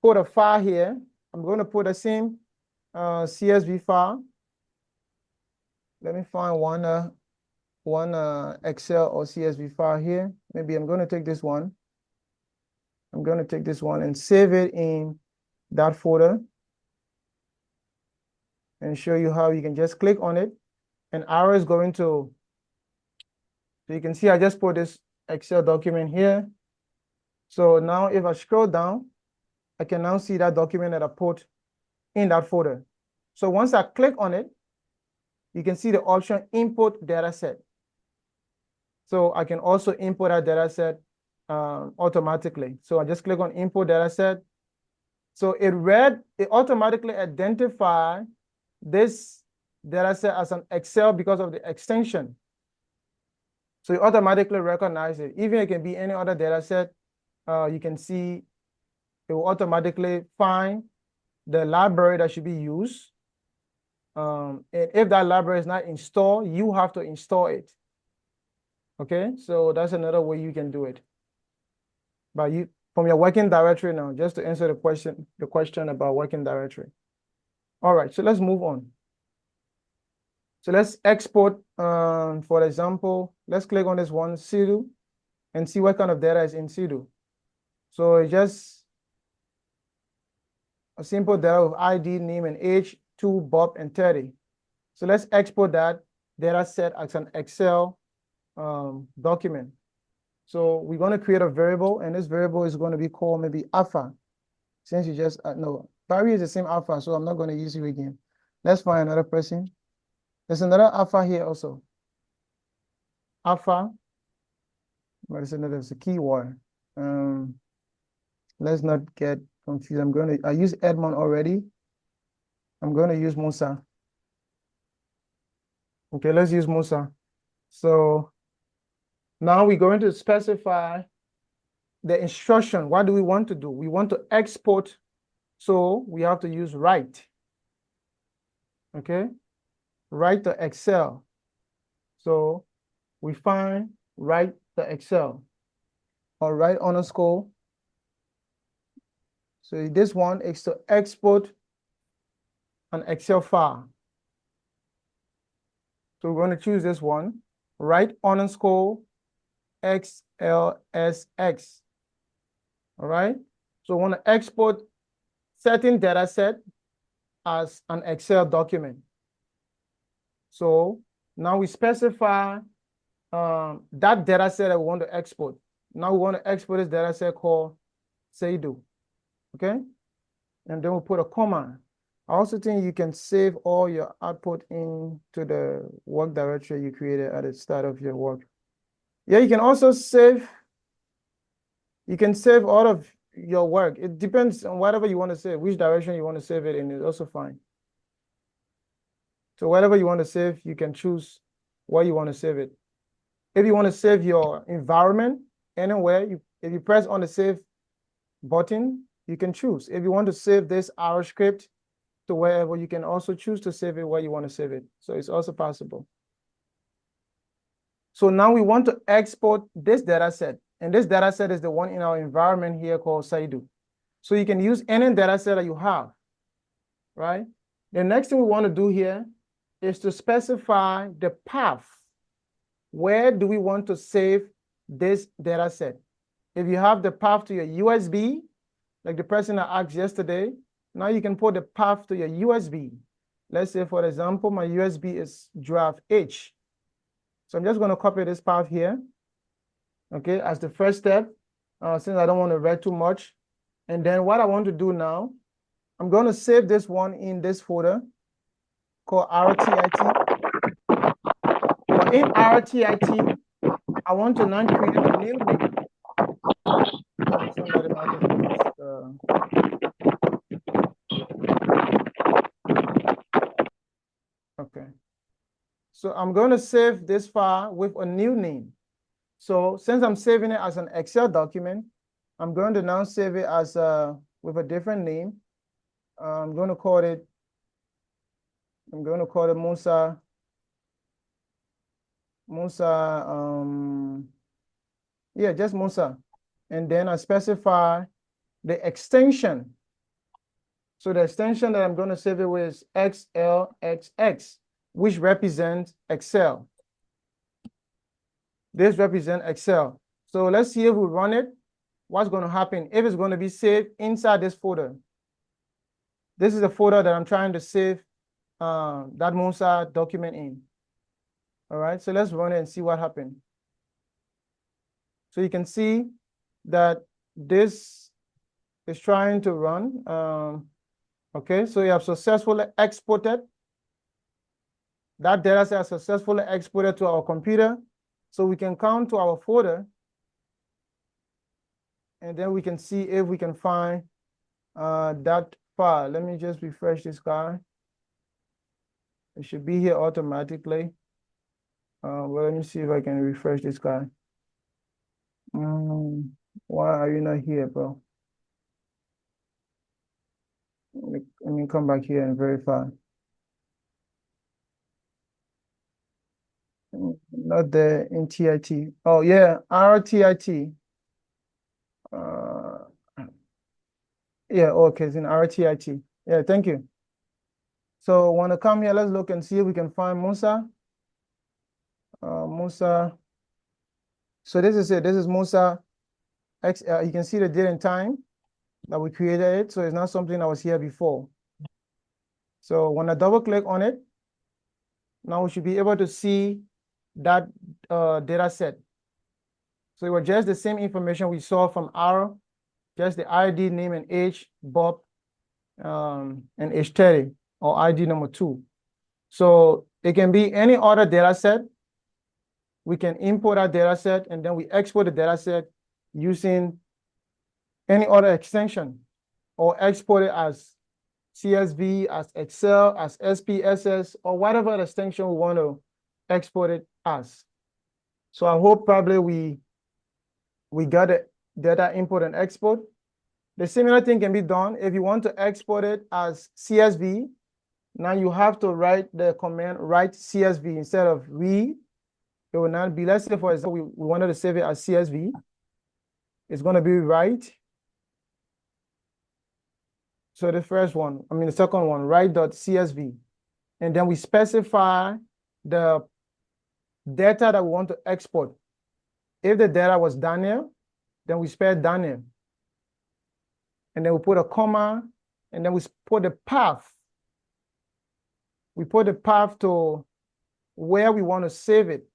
put a file here. I'm going to put the same CSV file. Let me find one Excel or CSV file here. Maybe I'm going to take this one. I'm going to take this one and save it in that folder and show you how you can just click on it. And arrow is going to, so you can see I just put this Excel document here. So now if I scroll down, I can now see that document that I put in that folder. So once I click on it, you can see the option import data set. So I can also import that data set automatically. So I just click on import data set. So it automatically identified this data set as an Excel because of the extension. So it automatically recognize it. Even it can be any other data set, you can see it will automatically find the library that should be used. And if that library is not installed, you have to install it. Okay, so that's another way you can do it. But you from your working directory now, just to answer the question about working directory. All right, so let's move on. So let's export, for example, let's click on this one, sudo, and see what kind of data is in sudo. So it's just a simple data of ID, name, and age, 2, Bob, and 30. So let's export that data set as an Excel document. So we're going to create a variable, and this variable is going to be called maybe alpha. Since you just, no, Barry is the same alpha, so I'm not going to use you again. Let's find another person. There's another alpha here also. Alpha, but it's another, it's a keyword. Let's not get confused. I use Edmond already. I'm going to use Musa. Okay, let's use Musa. So now we're going to specify the instruction. What do we want to do? We want to export, so we have to use write. Okay, write the Excel. So we find write the Excel or write underscore. So this one is to export an Excel file. So we're going to choose this one, write underscore XLSX. All right. So we want to export certain data set as an Excel document. So now we specify that data set that we want to export. Now we want to export this data set called Seidu. Okay. And then we'll put a comma. I also think you can save all your output into the work directory you created at the start of your work. Yeah, you can also save. You can save all of your work. It depends on whatever you want to save, which direction you want to save it in is also fine. So whatever you want to save, you can choose where you want to save it. If you want to save your environment anywhere, if you press on the save button, you can choose. If you want to save this R script to wherever, you can also choose to save it where you want to save it. So it's also possible. So now we want to export this data set. And this data set is the one in our environment here called Seidu. So you can use any data set that you have, right? The next thing we want to do here is to specify the path. Where do we want to save this data set? If you have the path to your USB, like the person I asked yesterday, now you can put the path to your USB. Let's say, for example, my USB is drive H. So I'm just going to copy this path here, okay, as the first step, since I don't want to write too much. And then what I want to do now, I'm going to save this one in this folder called RTIT. But in RTIT, I want to now create a new name. Somebody might have missed, okay. So I'm going to save this file with a new name. So since I'm saving it as an Excel document, I'm going to now save it as with a different name. I'm going to call it Musa, yeah, just Musa. And then I specify the extension. So the extension that I'm going to save it with is XLXX, which represents Excel. This represents Excel. So let's see if we run it, what's going to happen, if it's going to be saved inside this folder. This is the folder that I'm trying to save that Musa document in. All right, so let's run it and see what happened. So you can see that this is trying to run. Okay, so you have successfully exported. That data set successfully exported to our computer. So we can come to our folder and then we can see if we can find that file. Let me just refresh this guy. It should be here automatically. Well, let me see if I can refresh this guy. Why are you not here, bro? Let me come back here and verify. Not there in TIT. Oh yeah, RTIT. Yeah, okay, it's in RTIT. Yeah, thank you. So when I come here, let's look and see if we can find Musa. Musa. So this is it. This is Musa. You can see the date and time that we created it. So it's not something that was here before. So when I double click on it, now we should be able to see that data set. So it was just the same information we saw from R, just the ID, name, and age, Bob, and age 30, or ID number 2. So it can be any other data set. We can import our data set, and then we export the data set using any other extension, or export it as CSV, as Excel, as SPSS, or whatever extension we want to export it as. So I hope probably we got it, data import and export. The similar thing can be done if you want to export it as CSV. Now you have to write the command write CSV instead of read. It will not be, let's say for example, we wanted to save it as CSV. It's going to be write. So the first one, the second one, write.csv. And then we specify the data that we want to export. If the data was Daniel, then we spell Daniel. And then we put a comma, and then we put the path. We put the path to where we want to save it.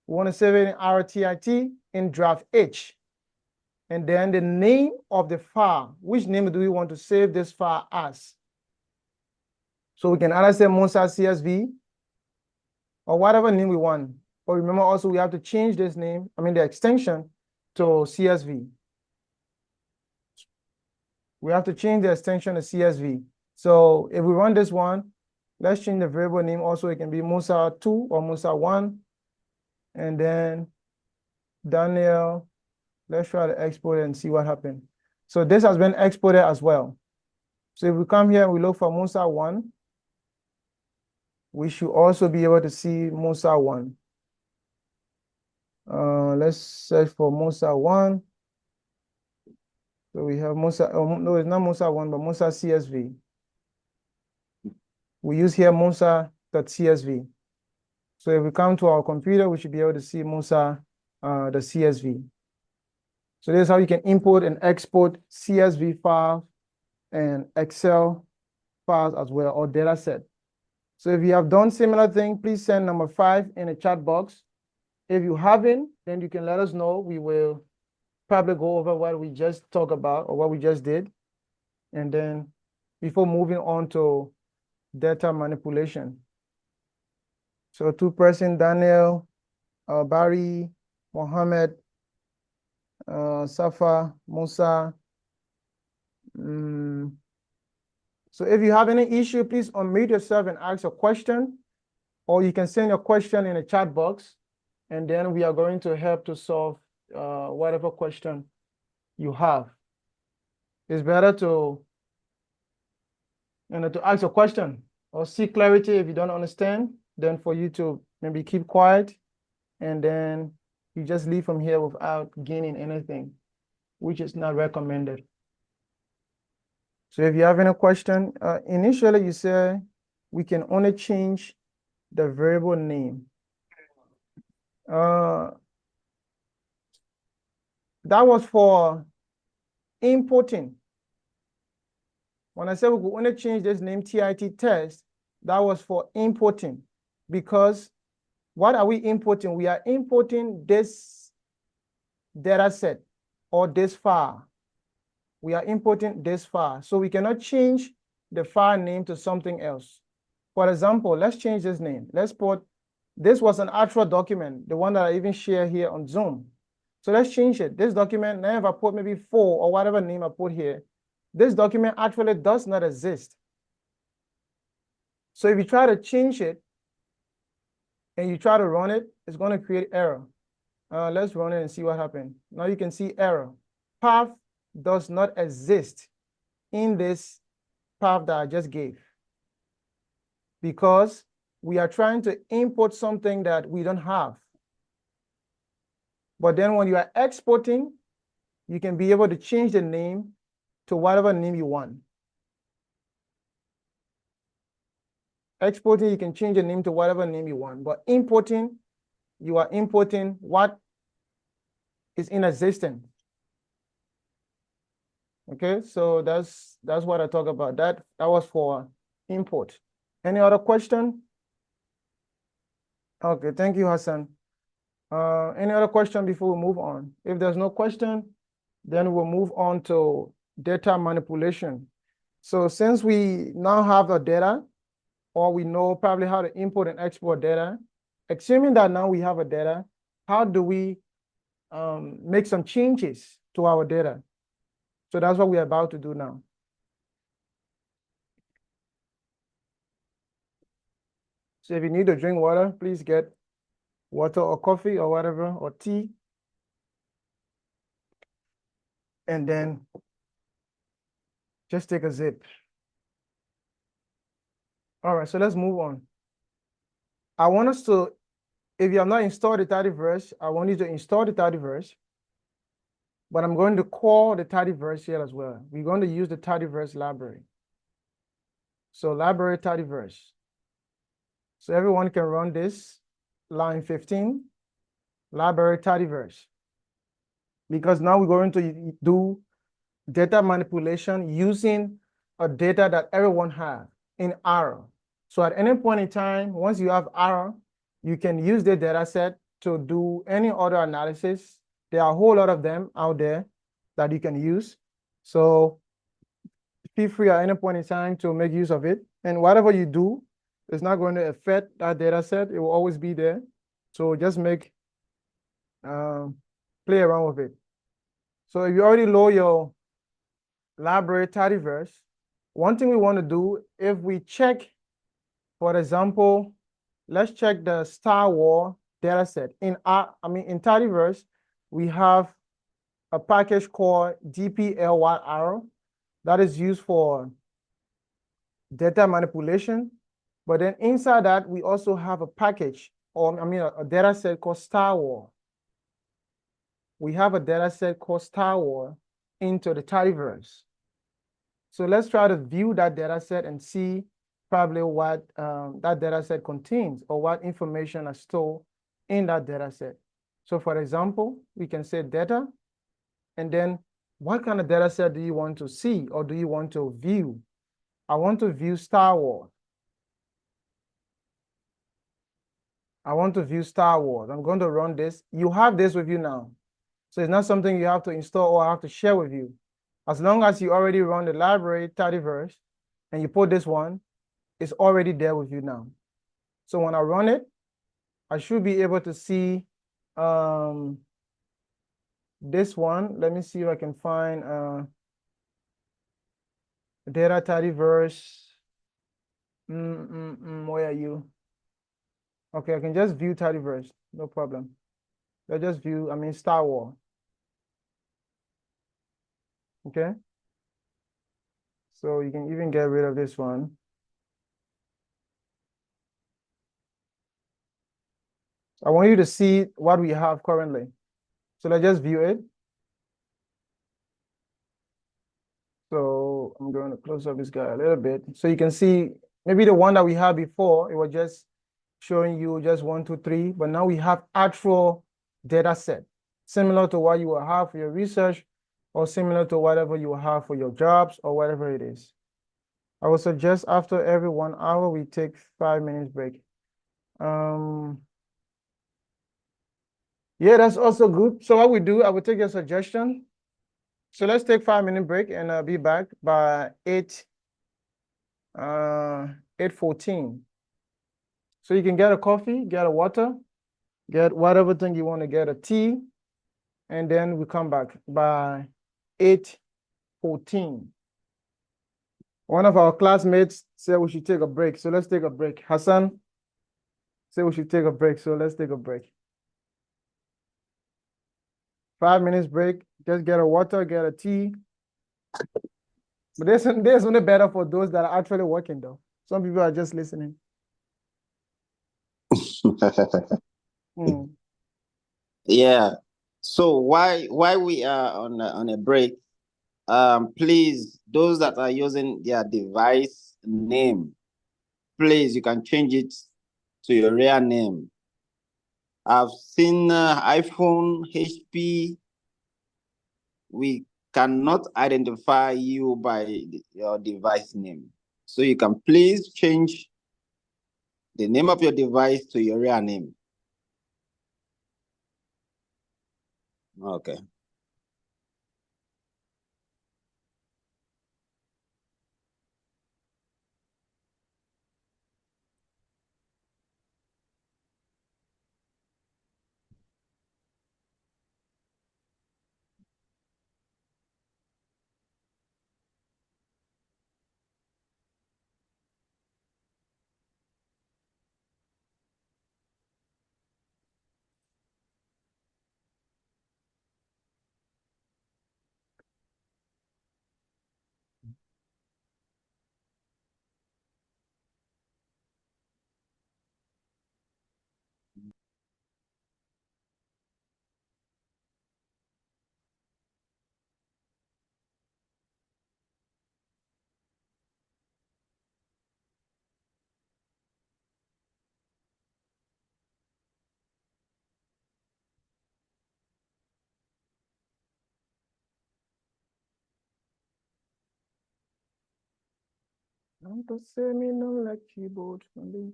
We want to save it in RTIT in draft H. And then the name of the file. Which name do we want to save this file as? So we can either say Musa CSV or whatever name we want. But remember also we have to change this name, the extension, to CSV. We have to change the extension to CSV. So if we run this one, let's change the variable name also. It can be Musa 2 or Musa 1. And then Daniel, let's try to export it and see what happened. So this has been exported as well. So if we come here and we look for Musa 1, we should also be able to see Musa 1. Let's search for Musa 1. So we have Musa, no, it's not Musa 1, but Musa CSV. We use here Musa.csv. So if we come to our computer, we should be able to see Musa, the CSV. So this is how you can import and export CSV files and Excel files as well, or data set. So if you have done similar thing, please send number 5 in the chat box. If you haven't, then you can let us know. We will probably go over what we just talked about or what we just did. And then before moving on to data manipulation. So 2-person, Daniel, Barry, Mohammed, Safa, Musa. So if you have any issue, please unmute yourself and ask a question, or you can send your question in the chat box. and then we are going to help to solve whatever question you have. It's better to, to ask a question or seek clarity if you don't understand, than for you to maybe keep quiet and then you just leave from here without gaining anything, which is not recommended. So if you have any question, initially you say we can only change the variable name. That was for importing. When I said we could only change this name TIT test, that was for importing, because what are we importing? We are importing this data set or this file. We are importing this file. So we cannot change the file name to something else. For example, let's change this name. Let's put, this was an actual document, the one that I even share here on Zoom. So let's change it. This document, now if I put maybe 4 or whatever name I put here, this document actually does not exist. So if you try to change it and you try to run it, it's going to create error. Let's run it and see what happens. Now you can see error. Path does not exist in this path that I just gave, because we are trying to import something that we don't have. But then when you are exporting, you can be able to change the name to whatever name you want. Exporting, you can change the name to whatever name you want. But importing, you are importing what is in existence. Okay, so that's what I talk about. That was for import. Any other question? Okay, thank you, Hassan. Any other question before we move on? If there's no question, then we'll move on to data manipulation. So since we now have the data, or we know probably how to import and export data, assuming that now we have a data, how do we make some changes to our data? So that's what we're about to do now. So if you need to drink water, please get water or coffee or whatever, or tea. And then just take a sip. All right, so let's move on. I want us to, if you have not installed the Tidyverse, I want you to install the Tidyverse. But I'm going to call the Tidyverse here as well. We're going to use the Tidyverse library. So library Tidyverse. So everyone can run this, line 15, library Tidyverse. Because now we're going to do data manipulation using a data that everyone has in R. So at any point in time, once you have R, you can use the data set to do any other analysis. There are a whole lot of them out there that you can use. So feel free at any point in time to make use of it. And whatever you do, it's not going to affect that data set. It will always be there. So just play around with it. So if you already load your library Tidyverse, one thing we want to do, if we check, for example, let's check the Star Wars data set. In Tidyverse, we have a package called DPLYR that is used for data manipulation. But then inside that, we also have a package, or a data set called Star Wars. We have a data set called Star Wars into the Tidyverse. So let's try to view that data set and see probably what that data set contains, or what information is stored in that data set. So for example, we can say data, and then what kind of data set do you want to see, or do you want to view? I want to view Star Wars. I want to view Star Wars. I'm going to run this. You have this with you now. So it's not something you have to install or I have to share with you. As long as you already run the library Tidyverse and you put this one, it's already there with you now. So when I run it, I should be able to see this one. Let me see if I can find data Tidyverse. Where are you? Okay, I can just view Tidyverse. No problem. Let's just view, Star Wars. Okay. So you can even get rid of this one. I want you to see what we have currently. So let's just view it. So I'm going to close up this guy a little bit. So you can see maybe the one that we had before, it was just showing you just 1, 2, 3, but now we have actual data set, similar to what you will have for your research or similar to whatever you will have for your jobs or whatever it is. I would suggest after every 1 hour, we take 5 minutes break. Yeah, that's also good. So what we do, I will take your suggestion. So let's take 5-minute break and be back by 8:14. So you can get a coffee, get a water, get whatever thing you want to get, a tea, and then we come back by 8:14. One of our classmates said we should take a break, so let's take a break. Hassan said we should take a break, so let's take a break. 5 minutes break, just get a water, get a tea. But there's only better for those that are actually working though. Some people are just listening. Yeah. So why we are on a break, please, those that are using their device name, please, you can change it to your real name. I've seen iPhone, HP. We cannot identify you by your device name. So you can please change the name of your device to your real name. Okay. Don't say me no like keyboard. Don't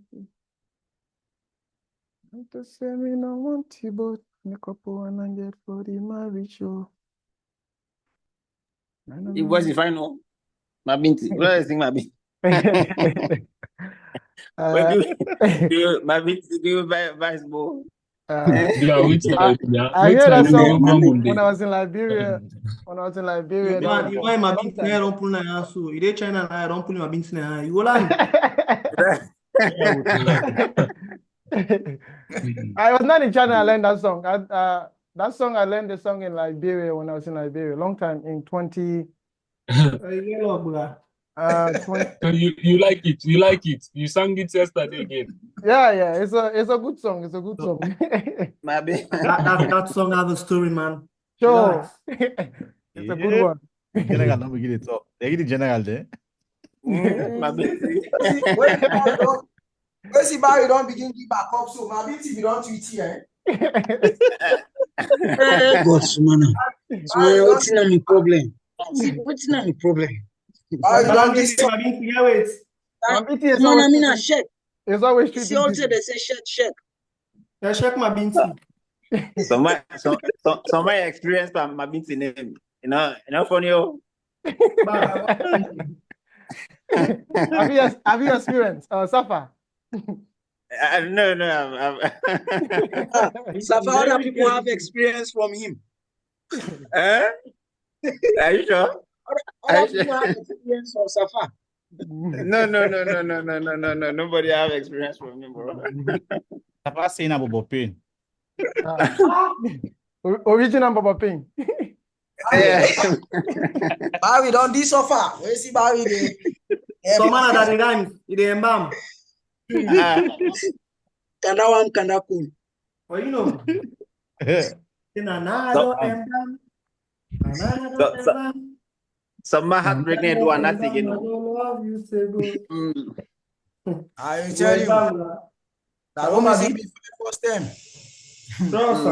say me no want keyboard. Make up one and get for the marriage show. It was the final. Mabinti, what do you think, Mabinti? Mabinti, do you buy ball? I hear that song when I was in Liberia. When I was in Liberia, you know my beans na don't pull na so you dey China na don't pull my beans na you land. I was not in China. I learned that song. That song I learned the song in Liberia when I was in Liberia, long time in 20. 20. So you like it? You like it? You sang it yesterday again. Yeah. It's a good song. It's a good song. that song have a story, man. Sure. It's a good one. General, no begin it talk. They get the general there. Where see Barry don't begin give back up, so my BT we don't tweet here. God, man. So what's not my problem? What's not my problem? It's always true. See, also they say check. I check my binti. So my experience by my binti name, you know funny. Have you experienced Safa? No. Safa, other people have experience from him. Are you sure? Other people have experience from Safa. No. Nobody have experience from him, bro. Safa saying about pain. Original Baba Ping. Yeah. Barry don't this so far. Where see Barry there? So man that the rhymes, it embam. Kanda one, kanda cool. Oh, you know. In another embam. Another embam. Some man heartbreaking do nothing, you know. Love you, say go. I tell you, that Oh, one my music be for first time. Trust.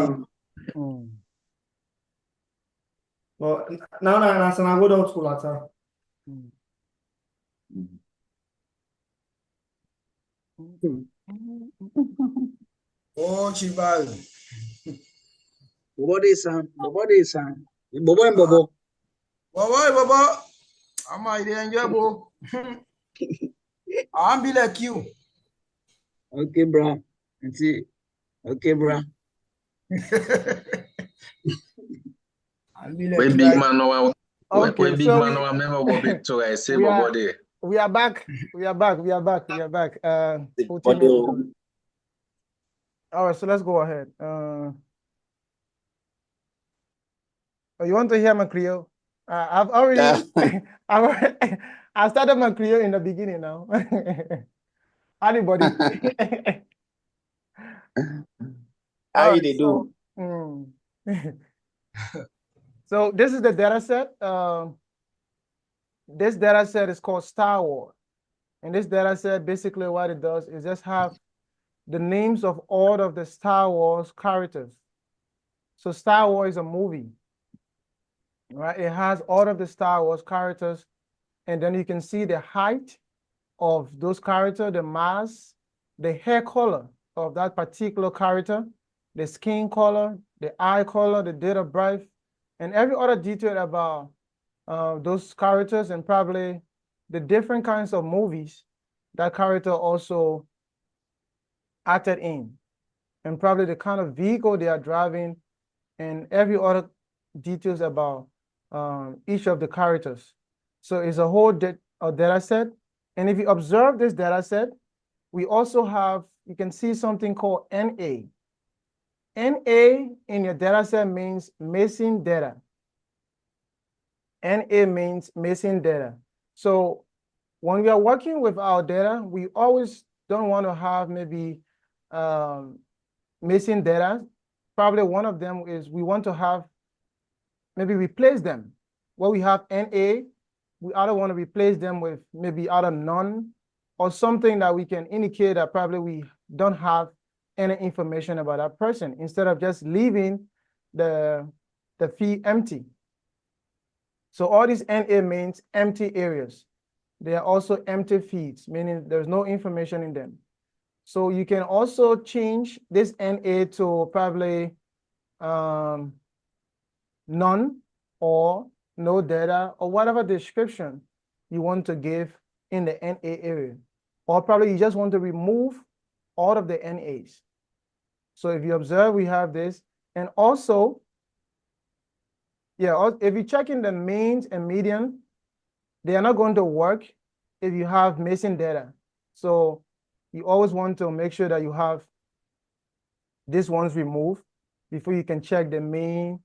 Well, now I go down to school at all. Oh, Chival. Bobo de san. Bobo and Bobo. Baba. I'm my enjoy, bo. I'm be like you. Okay, bro. And see. Okay, bro. I'm be like When you. big man no Okay, when big so man no member Bobby to I say we are- Bobo there. we are back. 14 But minutes ago. All right, so let's go ahead. You want to hear my Creole? I've already, I started my Creole in the beginning now. Anybody? how you they do? So this is the data set. This data set is called Star Wars. And this data set, basically what it does is just have the names of all of the Star Wars characters. So Star Wars is a movie, right? It has all of the Star Wars characters, and then you can see the height of those characters, the mass, the hair color of that particular character, the skin color, the eye color, the date of birth, and every other detail about those characters, and probably the different kinds of movies that character also acted in, and probably the kind of vehicle they are driving, and every other details about each of the characters. So it's a whole data set. And if you observe this data set, we also have, you can see something called NA. NA in your data set means missing data. NA means missing data. So when we are working with our data, we always don't want to have maybe missing data. Probably one of them is we want to have, maybe replace them. Where we have NA, we either want to replace them with maybe either none or something that we can indicate that probably we don't have any information about that person, instead of just leaving the field empty. So all these NA means empty areas. They are also empty fields, meaning there's no information in them. So you can also change this NA to probably none or no data, or whatever description you want to give in the NA area. Or probably you just want to remove all of the NAs. So if you observe, we have this. And also, yeah, if you check in the means and median, they are not going to work if you have missing data. So you always want to make sure that you have these ones removed before you can check the mean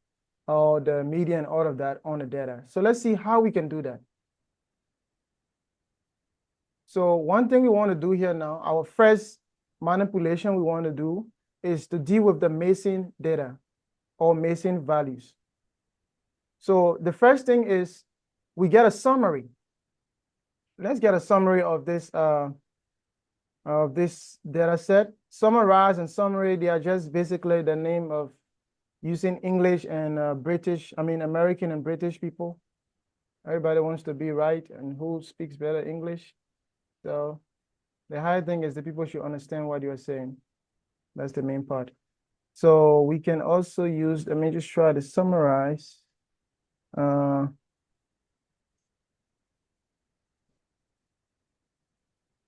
or the median, all of that on the data. So let's see how we can do that. So one thing we want to do here now, our first manipulation we want to do is to deal with the missing data or missing values. So the first thing is we get a summary. Let's get a summary of this data set. Summarize and summary, they are just basically the name of using English and American and British people. Everybody wants to be right, and who speaks better English. So the high thing is the people should understand what you're saying. That's the main part. So we can also use, let me just try to summarize. So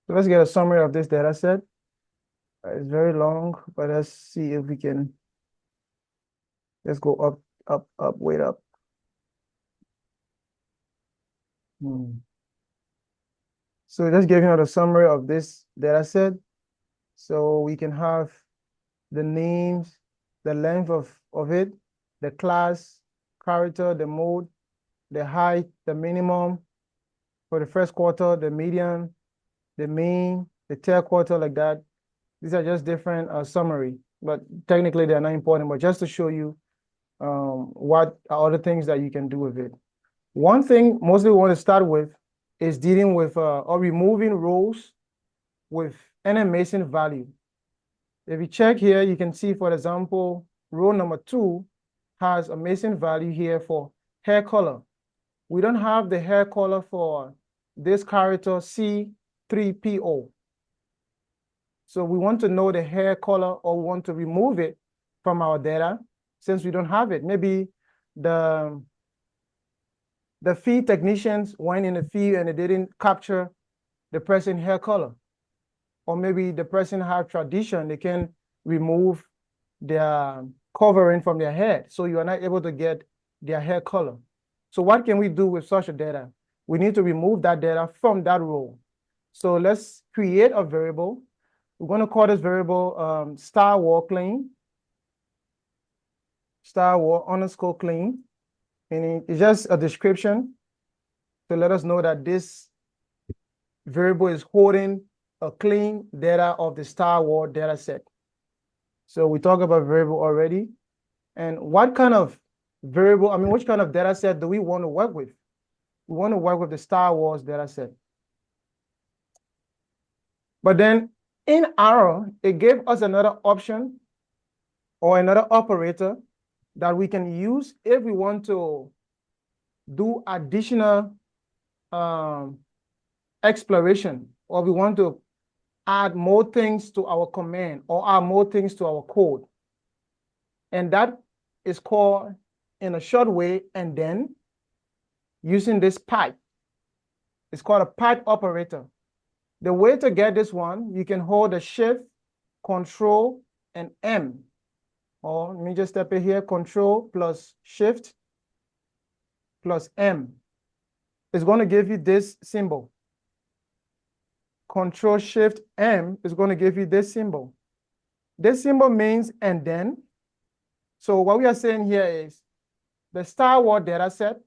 let's get a summary of this data set. It's very long, but let's see if we can, let's go up, wait up. So just giving out a summary of this data set. So we can have the names, the length of it, the class, character, the mode, the height, the minimum for the first quarter, the median, the mean, the third quarter, like that. These are just different summary, but technically they're not important, but just to show you what are other things that you can do with it. One thing mostly we want to start with is dealing with or removing rows with any Mason value. If you check here, you can see, for example, row number 2 has a Mason value here for hair color. We don't have the hair color for this character C3PO. So we want to know the hair color, or we want to remove it from our data since we don't have it. Maybe the field technicians went in the field and they didn't capture the person hair color. Or maybe the person have tradition, they can remove their covering from their head. So you are not able to get their hair color. So what can we do with such a data? We need to remove that data from that row. So let's create a variable. We're going to call this variable star war clean. Star war underscore clean. Meaning it's just a description to let us know that this variable is holding a clean data of the Star War data set. So we talked about variable already. And what kind of variable, which kind of data set do we want to work with? We want to work with the Star Wars data set. But then in arrow, it gave us another option or another operator that we can use if we want to do additional exploration, or we want to add more things to our command or add more things to our code. And that is called, in a short way, and then using this pipe. It's called a pipe operator. The way to get this one, you can hold the Shift, Control, and M. Or let me just step it here, Control plus Shift plus M. It's going to give you this symbol. Control Shift M is going to give you this symbol. This symbol means and then. So what we are saying here is the Star Wars data set.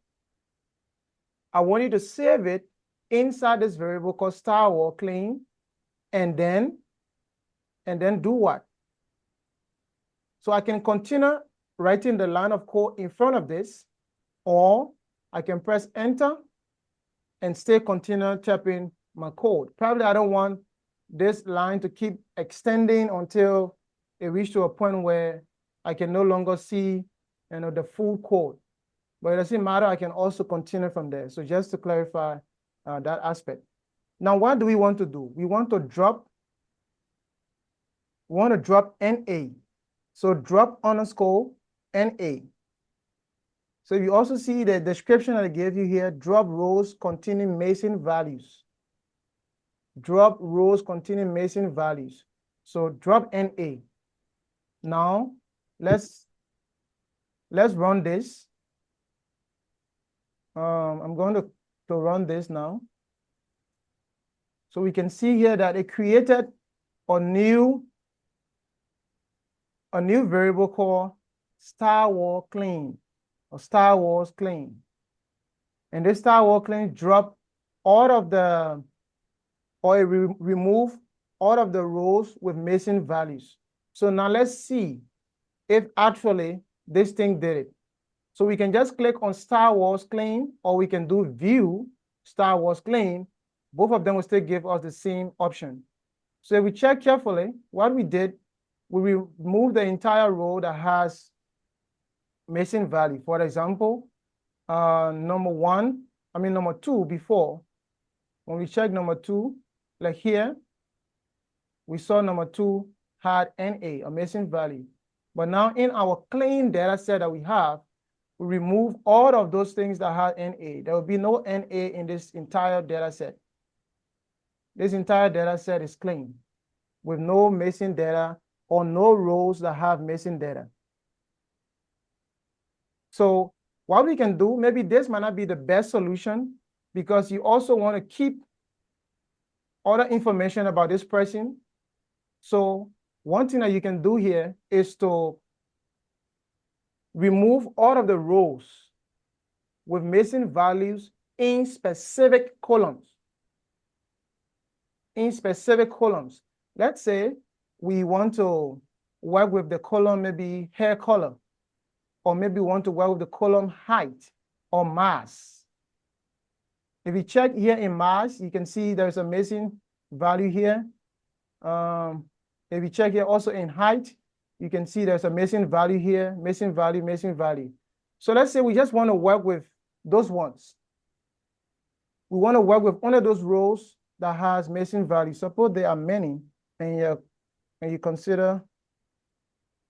I want you to save it inside this variable called Star Wars clean, and then do what? So I can continue writing the line of code in front of this, or I can press enter and stay continue typing my code. Probably I don't want this line to keep extending until it reaches to a point where I can no longer see the full code. But it doesn't matter, I can also continue from there. So just to clarify that aspect. Now, what do we want to do? We want to drop NA. So drop underscore NA. So you also see the description that I gave you here, drop rows containing Mason values. Drop rows containing Mason values. So drop NA. Now, let's run this. I'm going to run this now. So we can see here that it created a new variable called Star Wars clean, or Star Wars clean. And this Star Wars clean drop all of the, or it remove all of the rows with Mason values. So now let's see if actually this thing did it. So we can just click on Star Wars clean, or we can do view Star Wars clean. Both of them will still give us the same option. So if we check carefully, what we did, we remove the entire row that has Mason value. For example, number 2 before, when we check number 2, like here, we saw number 2 had NA, a Mason value. But now in our clean data set that we have, we remove all of those things that have NA. There will be no NA in this entire data set. This entire data set is clean with no Mason data or no rows that have Mason data. So what we can do, maybe this might not be the best solution because you also want to keep other information about this person. So one thing that you can do here is to remove all of the rows with missing values in specific columns. In specific columns. Let's say we want to work with the column maybe hair color, or maybe we want to work with the column height or mass. If you check here in mass, you can see there's a missing value here. If you check here also in height, you can see there's a missing value here, missing value, missing value. So let's say we just want to work with those ones. We want to work with only those rows that has missing value. Suppose there are many, and you consider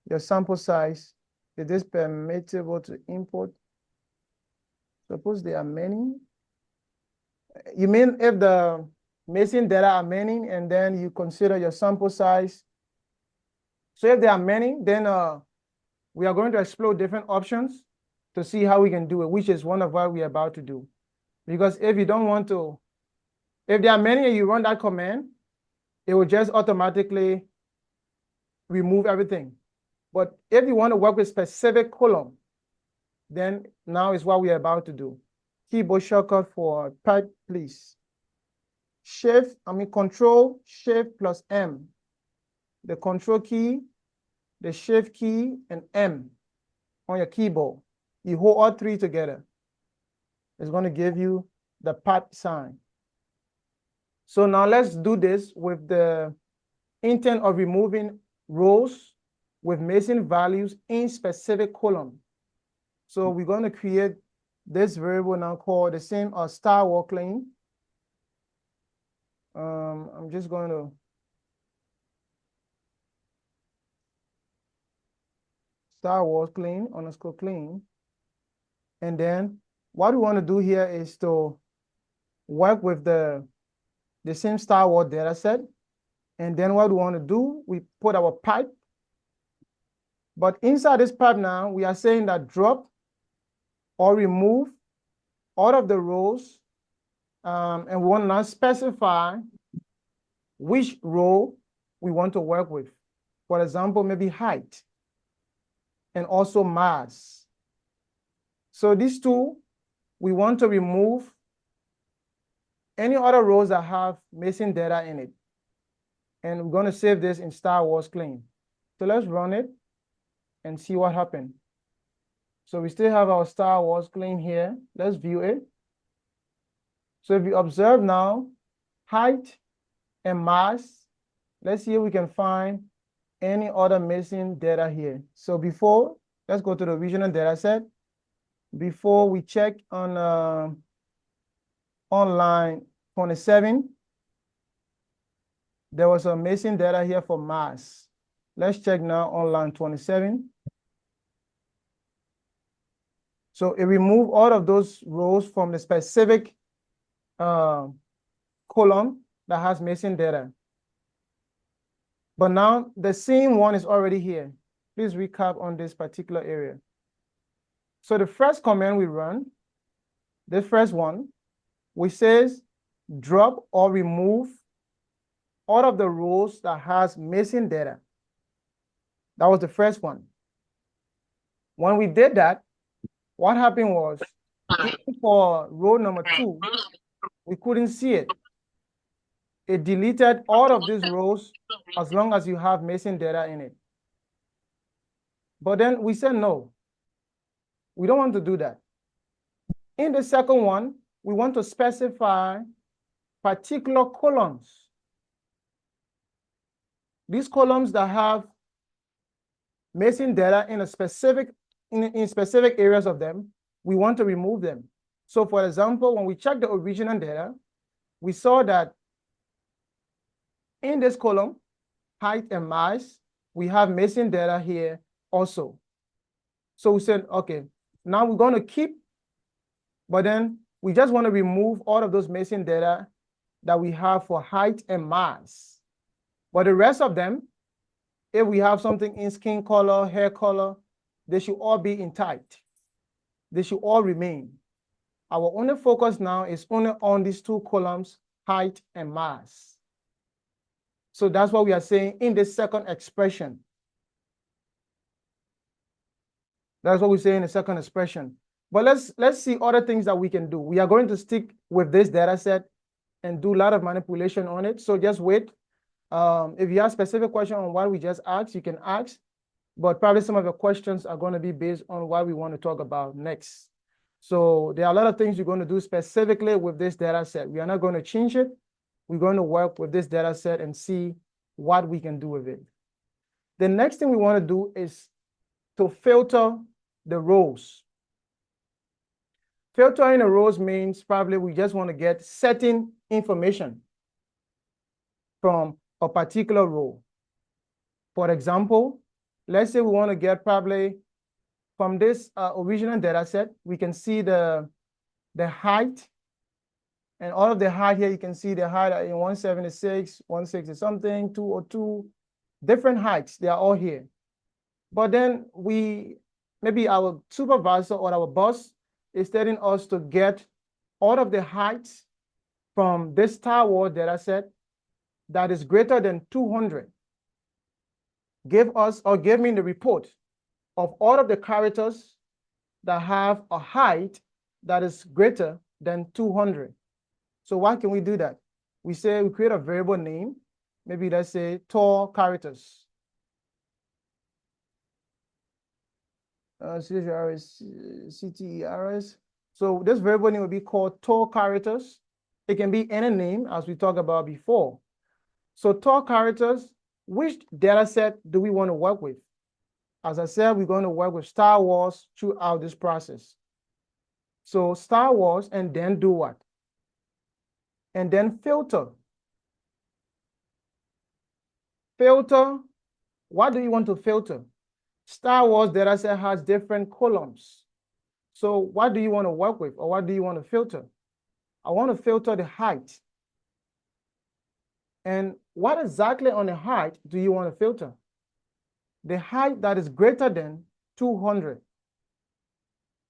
your sample size. Is this permissible to import? Suppose there are many. You mean if the missing data are many, and then you consider your sample size? So if there are many, then we are going to explore different options to see how we can do it, which is one of what we are about to do. Because if you don't want to, if there are many and you run that command, it will just automatically remove everything. But if you want to work with specific column, then now is what we are about to do. Keyboard shortcut for pipe, please. Control, Shift plus M. The Control key, the Shift key, and M on your keyboard. You hold all three together. It's going to give you the pipe sign. So now let's do this with the intent of removing rows with missing values in specific column. So we're going to create this variable now called the same as star war claim. I'm just going to star war claim underscore claim. And then what we want to do here is to work with the same star war data set. And then what we want to do, we put our pipe. But inside this pipe now, we are saying that drop or remove all of the rows. And we want to now specify which row we want to work with. For example, maybe height and also mass. So these two, we want to remove any other rows that have missing data in it. And we're going to save this in Star Wars claim. So let's run it and see what happened. So we still have our Star Wars claim here. Let's view it. So if you observe now, height and mass, let's see if we can find any other missing data here. So before, let's go to the original data set. Before we check on line 27, there was some missing data here for mass. Let's check now on line 27. So it removed all of those rows from the specific column that has missing data. But now the same one is already here. Please recap on this particular area. So the first command we run, the first one, which says drop or remove all of the rows that has missing data. That was the first one. When we did that, what happened was, for row number 2, we couldn't see it. It deleted all of these rows as long as you have missing data in it. But then we said, no, we don't want to do that. In the second one, we want to specify particular columns. These columns that have missing data in a specific in specific areas of them, we want to remove them. So for example, when we check the original data, we saw that in this column, height and mass, we have missing data here also. So we said, okay, now we're going to keep, but then we just want to remove all of those missing data that we have for height and mass. But the rest of them, if we have something in skin color, hair color, they should all be intact. They should all remain. Our only focus now is only on these two columns, height and mass. So that's what we are saying in this second expression. That's what we say in the second expression. But let's see other things that we can do. We are going to stick with this data set and do a lot of manipulation on it. So just wait. If you have specific question on what we just asked, you can ask. But probably some of the questions are going to be based on what we want to talk about next. So there are a lot of things we're going to do specifically with this data set. We are not going to change it. We're going to work with this data set and see what we can do with it. The next thing we want to do is to filter the rows. Filtering the rows means probably we just want to get certain information from a particular row. For example, let's say we want to get probably from this original data set, we can see the height, and all of the height here, you can see the height in 176, 160 something, 202, different heights, they are all here. But then maybe our supervisor or our boss is telling us to get all of the heights from this Star Wars data set that is greater than 200. Give me the report of all of the characters that have a height that is greater than 200. So why can we do that? We create a variable name. Maybe let's say tall characters. CTERS. So this variable name will be called tall characters. It can be any name as we talked about before. So tall characters, which data set do we want to work with? As I said, we're going to work with Star Wars throughout this process. So Star Wars, and then do what? And then filter. Filter, what do you want to filter? Star Wars data set has different columns. So what do you want to work with, or what do you want to filter? I want to filter the height. And what exactly on the height do you want to filter? The height that is greater than 200.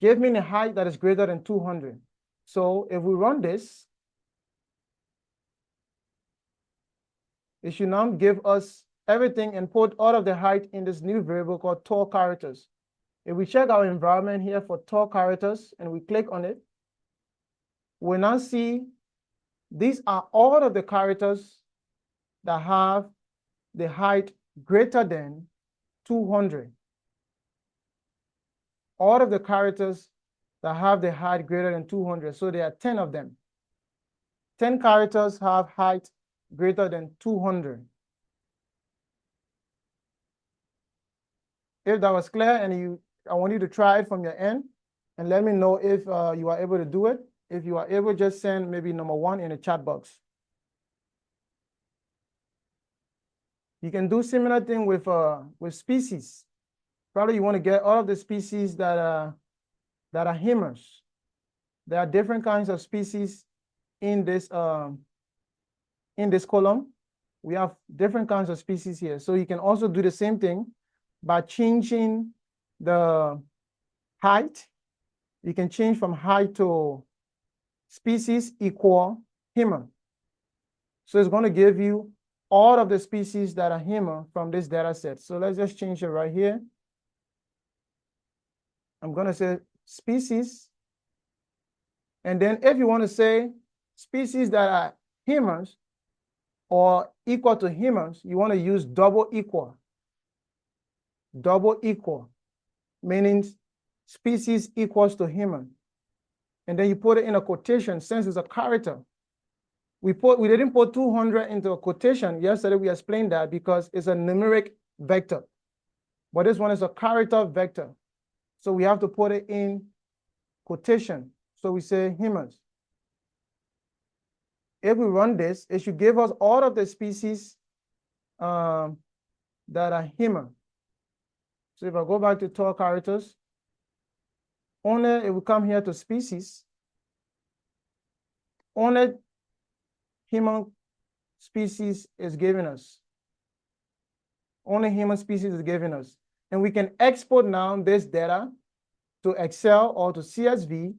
Give me the height that is greater than 200. So if we run this, it should now give us everything and put all of the height in this new variable called tall characters. If we check our environment here for tall characters and we click on it, we now see these are all of the characters that have the height greater than 200. All of the characters that have the height greater than 200. So there are 10 of them. 10 characters have height greater than 200. If that was clear and I want you to try it from your end and let me know if you are able to do it. If you are able, just send maybe number 1 in the chat box. You can do similar thing with species. Probably you want to get all of the species that are hemers. There are different kinds of species in this column. We have different kinds of species here. So you can also do the same thing by changing the height. You can change from height to species equal hemer. So it's going to give you all of the species that are hemer from this data set. So let's just change it right here. I'm going to say species. And then if you want to say species that are hemers or equal to hemers, you want to use double equal. Double equal, meaning species equals to hemer. And then you put it in a quotation since it's a character. We didn't put 200 into a quotation. Yesterday we explained that because it's a numeric vector. But this one is a character vector. So we have to put it in quotation. So we say hemers. If we run this, it should give us all of the species that are hemer. So if I go back to tall characters, only it will come here to species. Only human species is given us. Only human species is given us. And we can export now this data to Excel or to CSV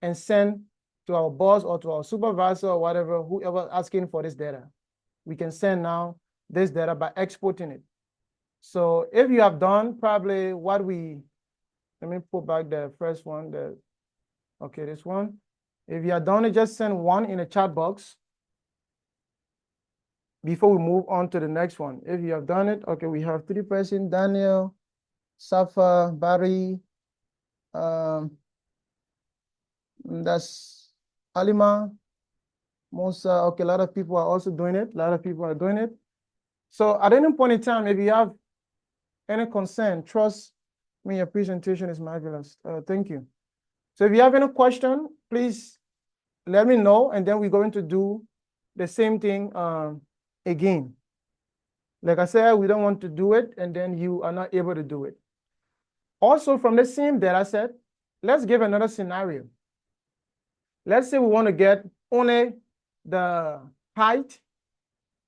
and send to our boss or to our supervisor or whatever, whoever asking for this data. We can send now this data by exporting it. So if you have done probably what we Let me put back the first one. Okay, this one. If you are done it, just send one in the chat box before we move on to the next one. If you have done it, okay, we have 3 persons: Daniel, Safa, Barry, that's Alima, Musa. Okay, a lot of people are also doing it. A lot of people are doing it. So at any point in time, if you have any concern, trust me, your presentation is marvelous. Thank you. So if you have any question, please let me know, and then we're going to do the same thing again. Like I said, we don't want to do it, and then you are not able to do it. Also, from the same data set, let's give another scenario. Let's say we want to get only the height,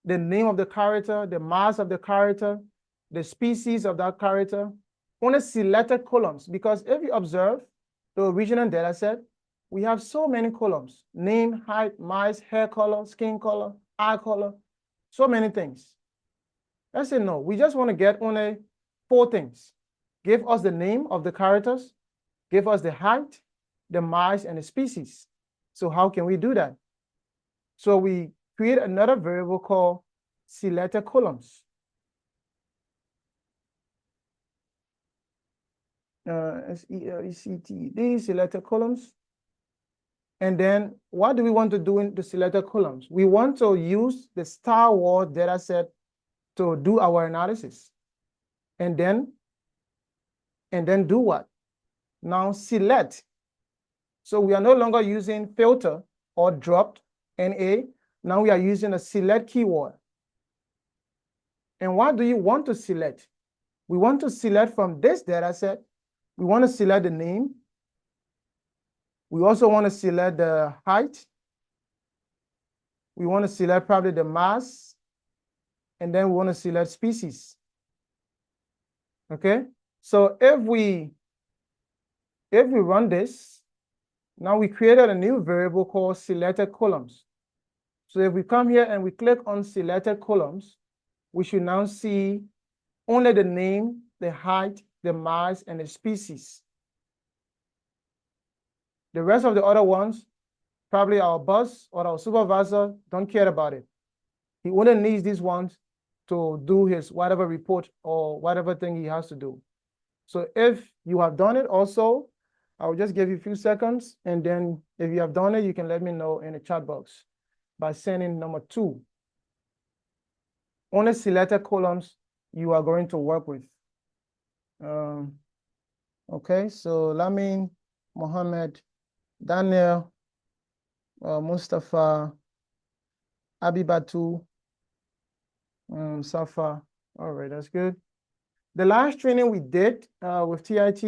the name of the character, the mass of the character, the species of that character, only selected columns. Because if you observe the original data set, we have so many columns: name, height, mass, hair color, skin color, eye color, so many things. Let's say no, we just want to get only 4 things. Give us the name of the characters, give us the height, the mass, and the species. So how can we do that? So we create another variable called selected columns. SELECT, selected columns. And then what do we want to do in the selected columns? We want to use the Star Wars data set to do our analysis. And then do what? Now select. So we are no longer using filter or dropped NA. Now we are using a select keyword. And what do you want to select? We want to select from this data set. We want to select the name. We also want to select the height. We want to select probably the mass. And then we want to select species. Okay? So if we run this, now we created a new variable called selected columns. So if we come here and we click on selected columns, we should now see only the name, the height, the mass, and the species. The rest of the other ones, probably our boss or our supervisor don't care about it. He only needs these ones to do his whatever report or whatever thing he has to do. So if you have done it also, I'll just give you a few seconds, and then if you have done it, you can let me know in the chat box by sending number 2. Only selected columns you are going to work with. Okay, so Lamin, Mohammed, Daniel, Mustafa, Abibatu, Safa. All right, that's good. The last training we did with TIT,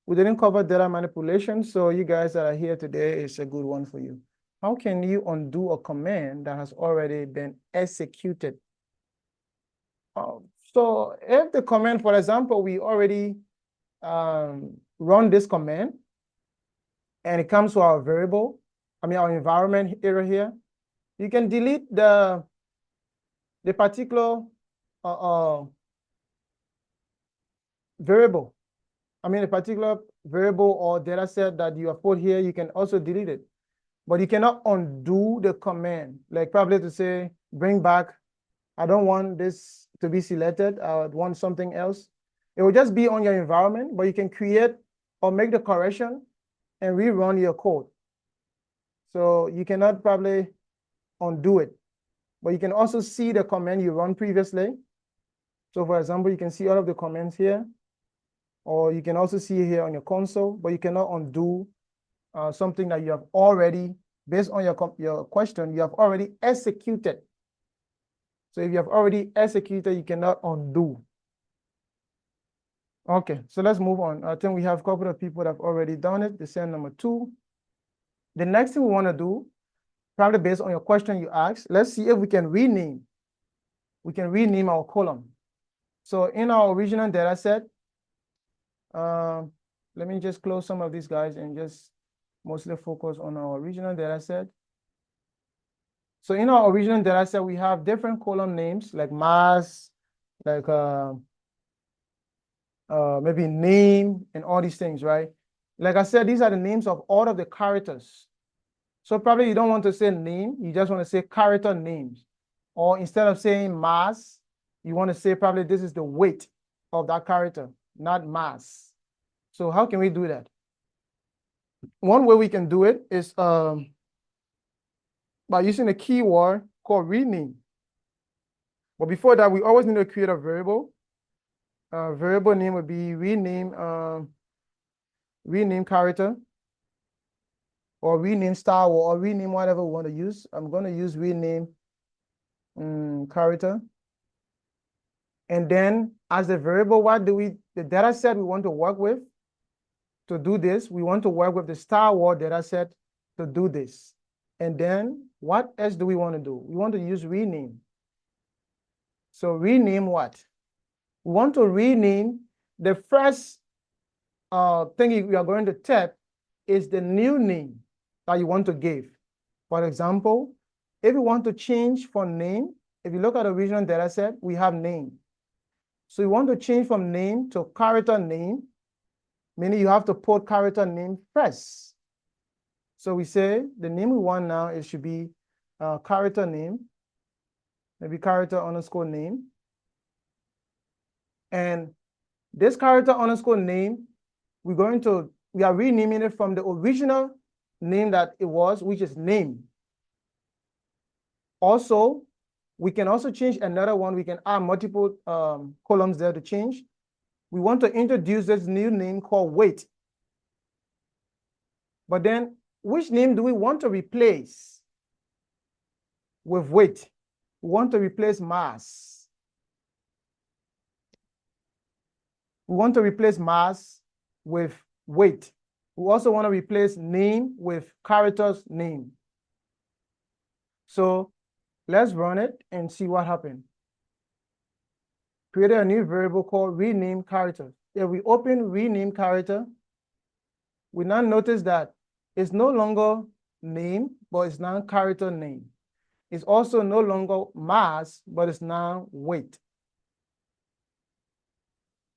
we didn't cover data manipulation, so you guys that are here today, it's a good one for you. How can you undo a command that has already been executed? So if the command, for example, we already run this command, and it comes to our variable, our environment area here, you can delete the particular variable. A particular variable or data set that you have put here, you can also delete it. But you cannot undo the command, like probably to say, bring back, I don't want this to be selected, I want something else. It will just be on your environment, but you can create or make the correction and rerun your code. So you cannot probably undo it, but you can also see the command you run previously. So for example, you can see all of the commands here, or you can also see here on your console, but you cannot undo something that you have already, based on your question, you have already executed. So if you have already executed, you cannot undo. Okay, so let's move on. I think we have a couple of people that have already done it. They send number 2. The next thing we want to do, probably based on your question you asked, let's see if we can rename. We can rename our column. So in our original data set, let me just close some of these guys and just mostly focus on our original data set. So in our original data set, we have different column names like mass, like maybe name and all these things, right? Like I said, these are the names of all of the characters. So probably you don't want to say name, you just want to say character names. Or instead of saying mass, you want to say probably this is the weight of that character, not mass. So how can we do that? One way we can do it is by using a keyword called rename. But before that, we always need to create a variable. Variable name would be rename character, or rename style, or rename whatever we want to use. I'm going to use rename character. And then as the variable, the data set we want to work with to do this, we want to work with the star word data set to do this. And then what else do we want to do? We want to use rename. So rename what? We want to rename the first thing we are going to tap is the new name that you want to give. For example, if you want to change from name, if you look at the original data set, we have name. So you want to change from name to character name, meaning you have to put character name first. So we say the name we want now, it should be character name, maybe character underscore name. And this character underscore name, we are renaming it from the original name that it was, which is name. Also, we can also change another one. We can add multiple columns there to change. We want to introduce this new name called weight. But then which name do we want to replace with weight? We want to replace mass. We want to replace mass with weight. We also want to replace name with character's name. So let's run it and see what happened. Created a new variable called rename character. If we open rename character, we now notice that it's no longer name, but it's now character name. It's also no longer mass, but it's now weight.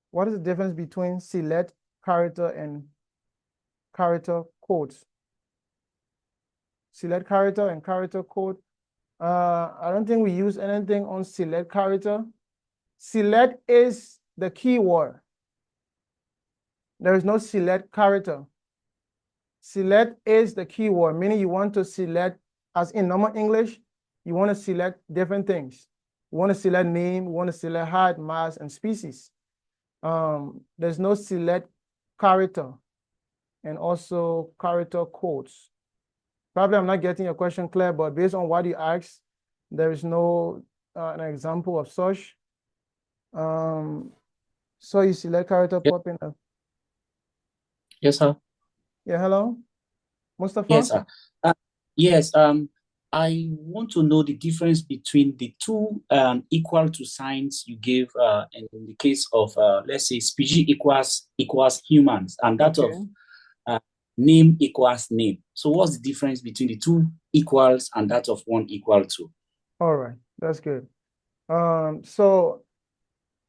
What is the difference between select character and character codes? Select character and character code. I don't think we use anything on select character. Select is the keyword. There is no select character. Select is the keyword, meaning you want to select, as in normal English, you want to select different things. You want to select name, you want to select height, mass, and species. There's no select character and also character codes. Probably I'm not getting your question clear, but based on what you asked, there is no an example of such. So you select character popping up. Yes, sir. Yeah, hello, Mustafa? Yes, sir. Yes, I want to know the difference between the two equal to signs you gave in the case of, let's say, species equals humans, and that Okay. of name equals name. So what's the difference between the two equals and that of one equal to? All right, that's good. So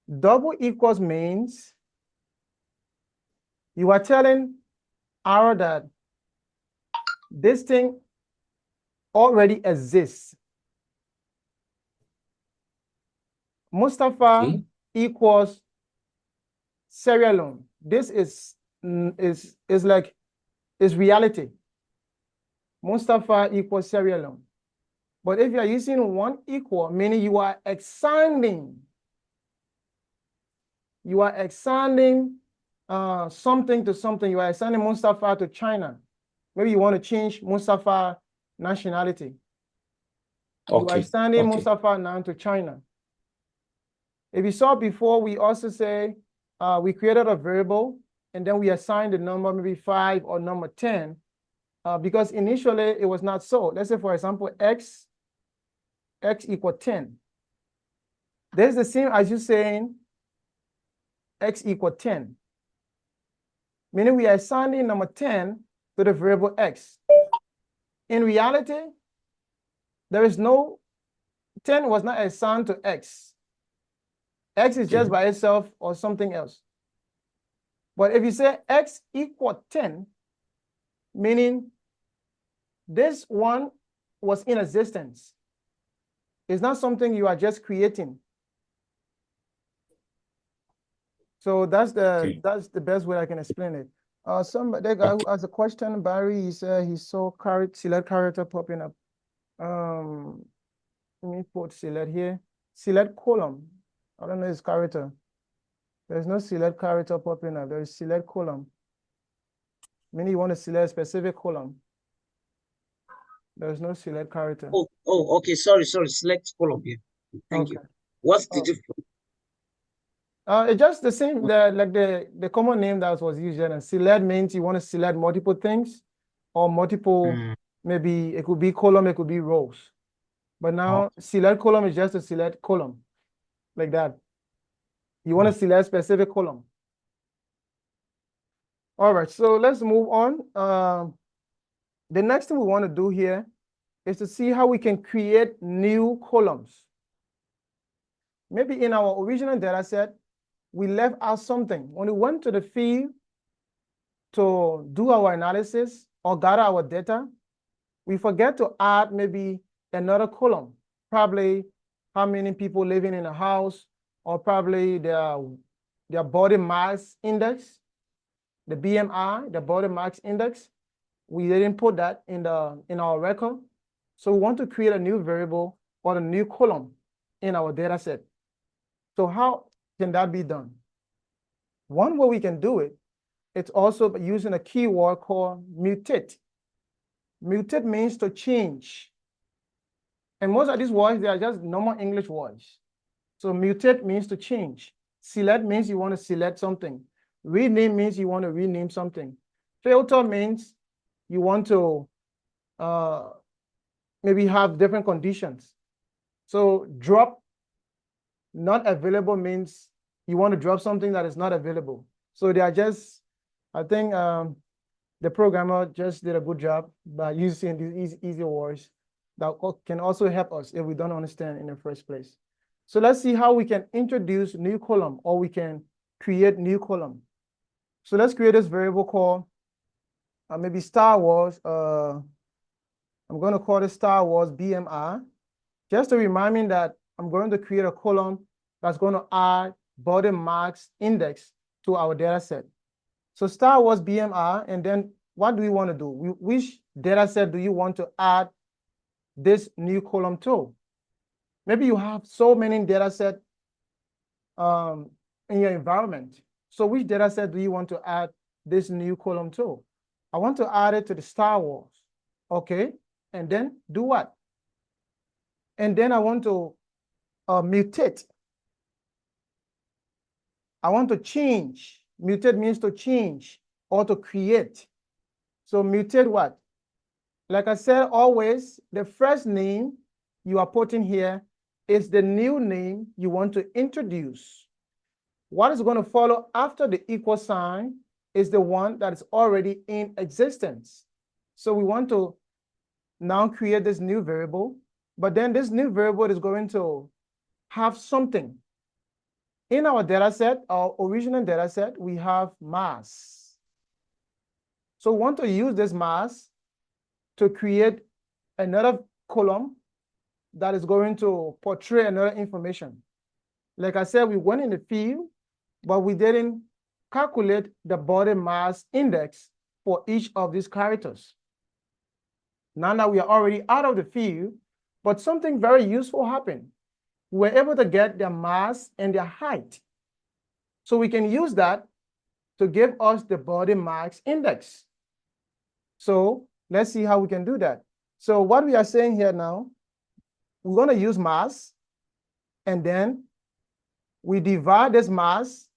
double equals means you are telling Arrow that this thing already exists. Mustafa equals Sierra Leone. This is reality. Mustafa equals Sierra Leone. But if you are using one equal, meaning you are expanding something to something. You are assigning Mustafa to China. Maybe you want to change Mustafa nationality. You are assigning Mustafa now to China. If you saw before, we also say we created a variable and then we assigned the number maybe 5 or number 10 because initially it was not so. Let's say, for example, x equal 10. There's the same as you saying x equal 10. Meaning we are assigning number 10 to the variable x. In reality, there is no 10 was not assigned to x. X is just by itself or something else. But if you say x equal 10, meaning this one was in existence. It's not something you are just creating. So that's the best way I can explain it. The guy who asked a question, Barry, he said he saw select character popping up. Let me put select here. Select column. I don't know his character. There's no select character popping up. There's select column. Meaning you want to select a specific column. There's no select character. Okay. Sorry. Select column here. Thank you. What's the difference? It's just the same, like the common name that was used here. And select means you want to select multiple things or multiple, maybe it could be column, it could be rows. But now select column is just a select column, like that. You want to select specific column. All right, so let's move on. The next thing we want to do here is to see how we can create new columns. Maybe in our original data set, we left out something. When we went to the field to do our analysis or gather our data, we forget to add maybe another column, probably how many people living in a house, or probably their body mass index, the BMI, the body mass index. We didn't put that in our record. So we want to create a new variable or a new column in our data set. So how can that be done? One way we can do it, it's also using a keyword called mutate. Mutate means to change. And most of these words, they are just normal English words. So mutate means to change. Select means you want to select something. Rename means you want to rename something. Filter means you want to maybe have different conditions. So drop not available means you want to drop something that is not available. So they are just, I think the programmer just did a good job by using these easy words that can also help us if we don't understand in the first place. So let's see how we can introduce new column or we can create new column. So let's create this variable called maybe Star Wars. I'm going to call it Star Wars BMI, just to remind me that I'm going to create a column that's going to add body mass index to our data set. So Star Wars BMI, and then what do we want to do? Which data set do you want to add this new column to? Maybe you have so many data sets in your environment. So which data set do you want to add this new column to? I want to add it to the Star Wars. Okay, and then do what? And then I want to mutate. I want to change. Mutate means to change or to create. So mutate what? Like I said, always the first name you are putting here is the new name you want to introduce. What is going to follow after the equal sign is the one that is already in existence. So we want to now create this new variable, but then this new variable is going to have something. In our data set, our original data set, we have mass. So we want to use this mass to create another column that is going to portray another information. Like I said, we went in the field, but we didn't calculate the body mass index for each of these characters. Now that we are already out of the field, but something very useful happened. We were able to get their mass and their height. So we can use that to give us the body mass index. So let's see how we can do that. So what we are saying here now, we're going to use mass, and then we divide this mass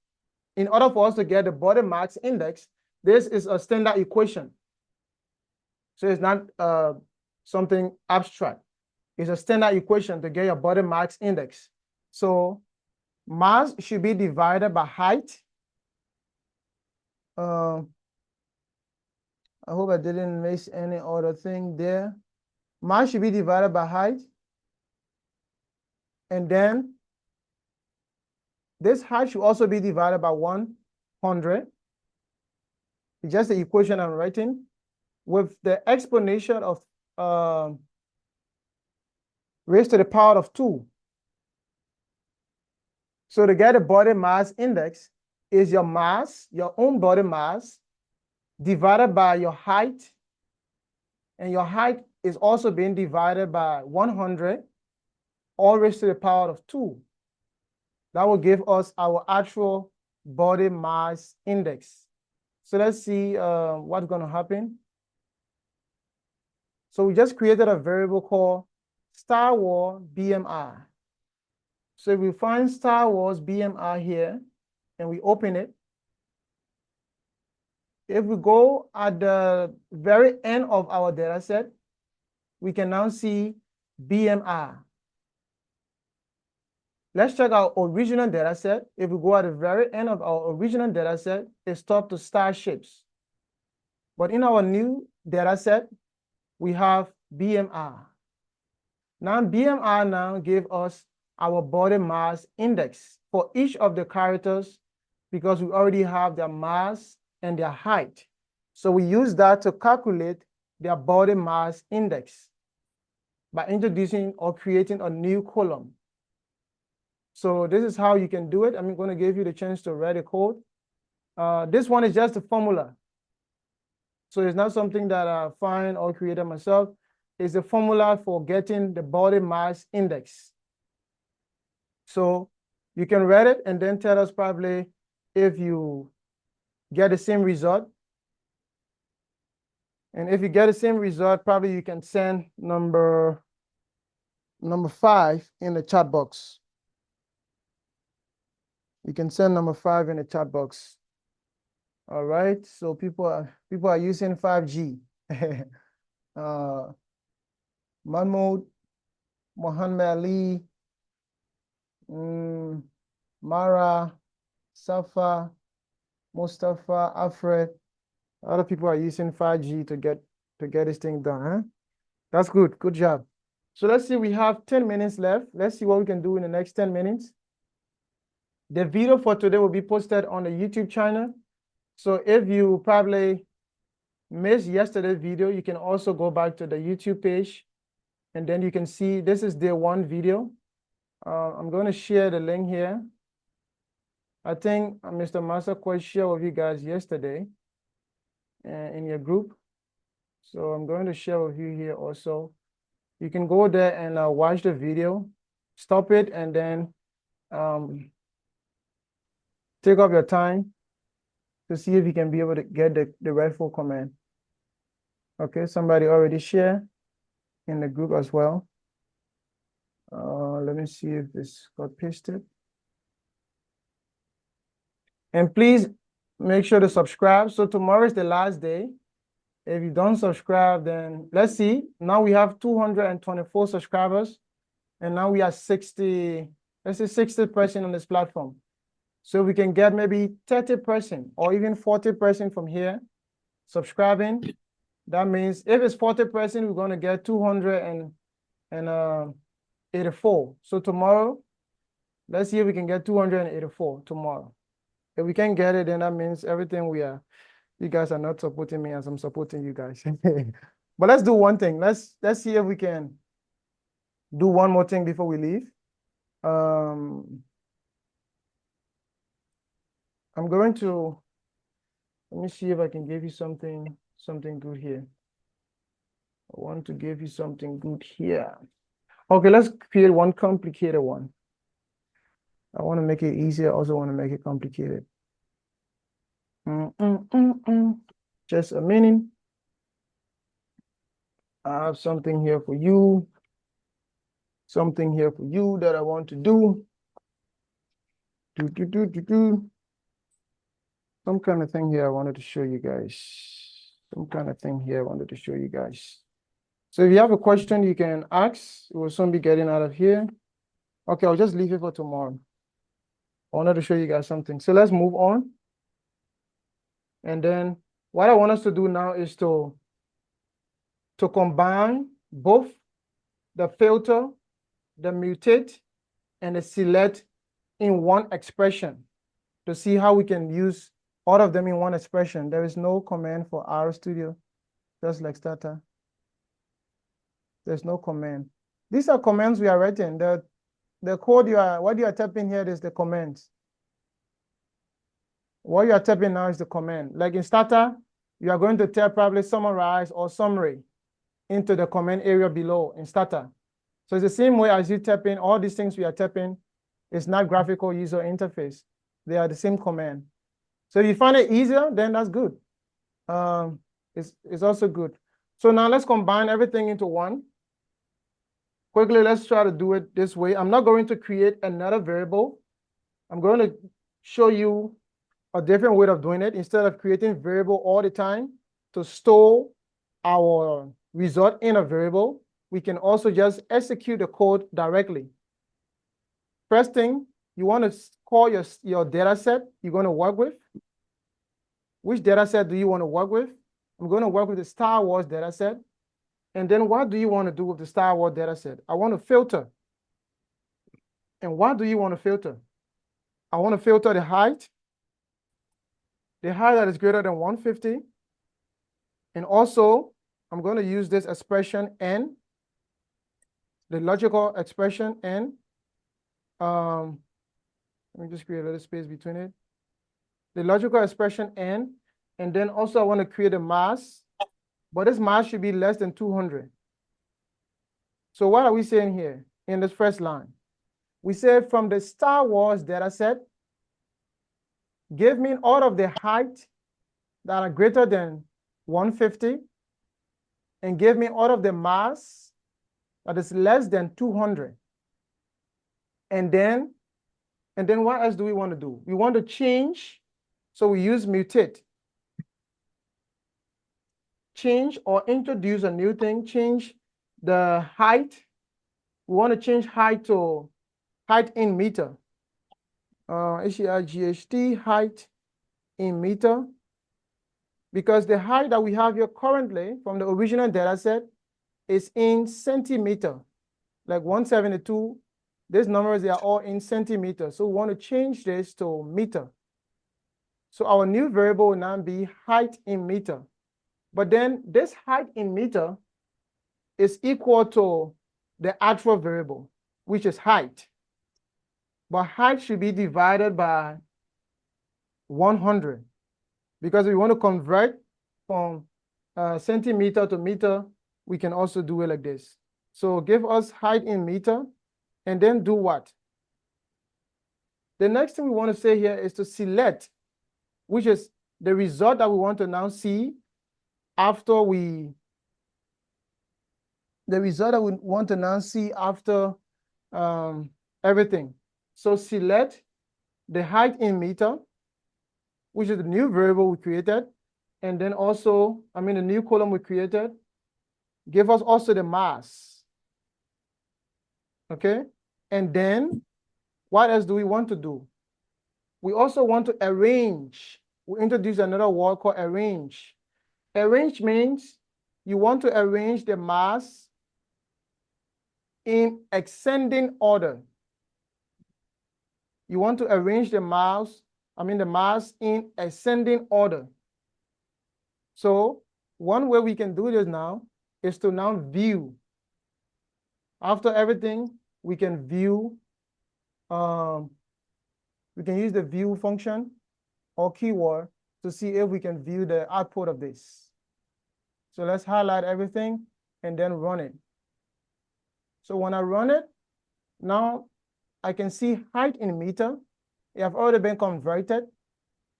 in order for us to get the body mass index. This is a standard equation. So it's not something abstract. It's a standard equation to get your body mass index. So mass should be divided by height. I hope I didn't miss any other thing there. Mass should be divided by height. And then this height should also be divided by 100. It's just the equation I'm writing with the exponential of raised to the power of 2. So to get a body mass index is your mass, your own body mass, divided by your height. And your height is also being divided by 100, all raised to the power of 2. That will give us our actual body mass index. So let's see what's going to happen. So we just created a variable called Star Wars BMI. So if we find Star Wars BMI here and we open it, if we go at the very end of our data set, we can now see BMI. Let's check our original data set. If we go at the very end of our original data set, it's stopped to star shapes. But in our new data set, we have BMI. Now BMI now gives us our body mass index for each of the characters because we already have their mass and their height. So we use that to calculate their body mass index by introducing or creating a new column. So this is how you can do it. I'm going to give you the chance to write a code. This one is just a formula. So it's not something that I find or created myself. It's a formula for getting the body mass index. So you can read it and then tell us probably if you get the same result. And if you get the same result, probably you can send number 5 in the chat box. You can send number 5 in the chat box. All right, so people are using 5G. Mahmoud, Mohammed Ali, Mara, Safa, Mustafa, Alfred. Other people are using 5G to get this thing done, huh? That's good. Good job. So let's see, we have 10 minutes left. Let's see what we can do in the next 10 minutes. The video for today will be posted on the YouTube channel. So if you probably missed yesterday's video, you can also go back to the YouTube page and then you can see this is day 1 video. I'm going to share the link here. I think Mr. Massa quite shared with you guys yesterday in your group. So I'm going to share with you here also. You can go there and watch the video, stop it, and then take up your time to see if you can be able to get the rightful command. Okay, somebody already shared in the group as well. Let me see if this got pasted. And please make sure to subscribe. So tomorrow is the last day. If you don't subscribe, then let's see. Now we have 224 subscribers, and now we are 60, let's say 60% on this platform. So we can get maybe 30% or even 40% from here subscribing. That means if it's 40%, we're going to get 284. So tomorrow, let's see if we can get 284 tomorrow. If we can get it, then that means everything you guys are not supporting me as I'm supporting you guys. But let's do one thing. Let's see if we can do one more thing before we leave. I'm going to, let me see if I can give you something good here. I want to give you something good here. Okay, let's create one complicated one. I want to make it easier. I also want to make it complicated. Just a minute. I have something here for you. Something here for you that I want to do. Some kind of thing here I wanted to show you guys. Some kind of thing here I wanted to show you guys. So if you have a question, you can ask. We'll soon be getting out of here. Okay, I'll just leave it for tomorrow. I wanted to show you guys something. So let's move on. And then what I want us to do now is to combine both the filter, the mutate, and the select in one expression to see how we can use all of them in one expression. There is no command for RStudio, just like starter. There's no command. These are commands we are writing. The code what you are typing here is the commands. What you are typing now is the command. Like in starter, you are going to type probably summarize or summary into the command area below in starter. So it's the same way as you type in all these things we are typing. It's not graphical user interface. They are the same command. So if you find it easier, then that's good. It's also good. So now let's combine everything into one. Quickly, let's try to do it this way. I'm not going to create another variable. I'm going to show you a different way of doing it. Instead of creating variable all the time to store our result in a variable, we can also just execute the code directly. First thing, you want to call your data set you're going to work with. Which data set do you want to work with? I'm going to work with the Star Wars data set. And then what do you want to do with the Star Wars data set? I want to filter. And what do you want to filter? I want to filter the height that is greater than 150. And also, I'm going to use this expression n, the logical expression n. Let me just create a little space between it. The logical expression n, and then also I want to create a mask, but this mask should be less than 200. So what are we saying here in this first line? We say from the Star Wars data set, give me all of the height that are greater than 150, and give me all of the mass that is less than 200. And then what else do we want to do? We want to change. So we use mutate. Change or introduce a new thing, change the height. We want to change height to height in meter. HEIGHT, height in meter. Because the height that we have here currently from the original data set is in centimeter. Like 172, these numbers, they are all in centimeters. So we want to change this to meter. So our new variable will now be height in meter. But then this height in meter is equal to the actual variable, which is height. But height should be divided by 100. Because we want to convert from centimeter to meter, we can also do it like this. So give us height in meter, and then do what? The next thing we want to say here is to select, which is the result that we want to now see after everything. So select the height in meter, which is the new variable we created, and then also, the new column we created. Give us also the mass. Okay? And then, what else do we want to do? We also want to arrange. We introduce another word called arrange. Arrange means you want to arrange the mass in ascending order. You want to arrange the mass in ascending order. So one way we can do this now is to now view. After everything, we can view. We can use the view function or keyword to see if we can view the output of this. So let's highlight everything and then run it. So when I run it, now I can see height in meter. They have already been converted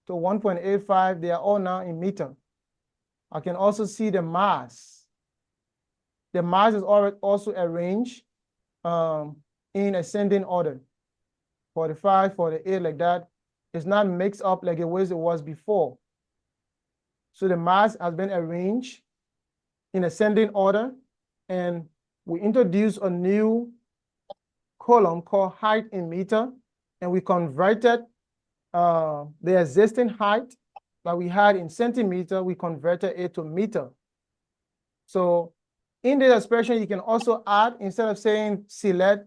to 1.85. They are all now in meter. I can also see the mass. The mass is also arranged in ascending order. 45, 48, like that. It's not mixed up like it was before. So the mass has been arranged in ascending order, and we introduce a new column called height in meter, and we converted the existing height that we had in centimeter, we converted it to meter. So in this expression, you can also add, instead of saying select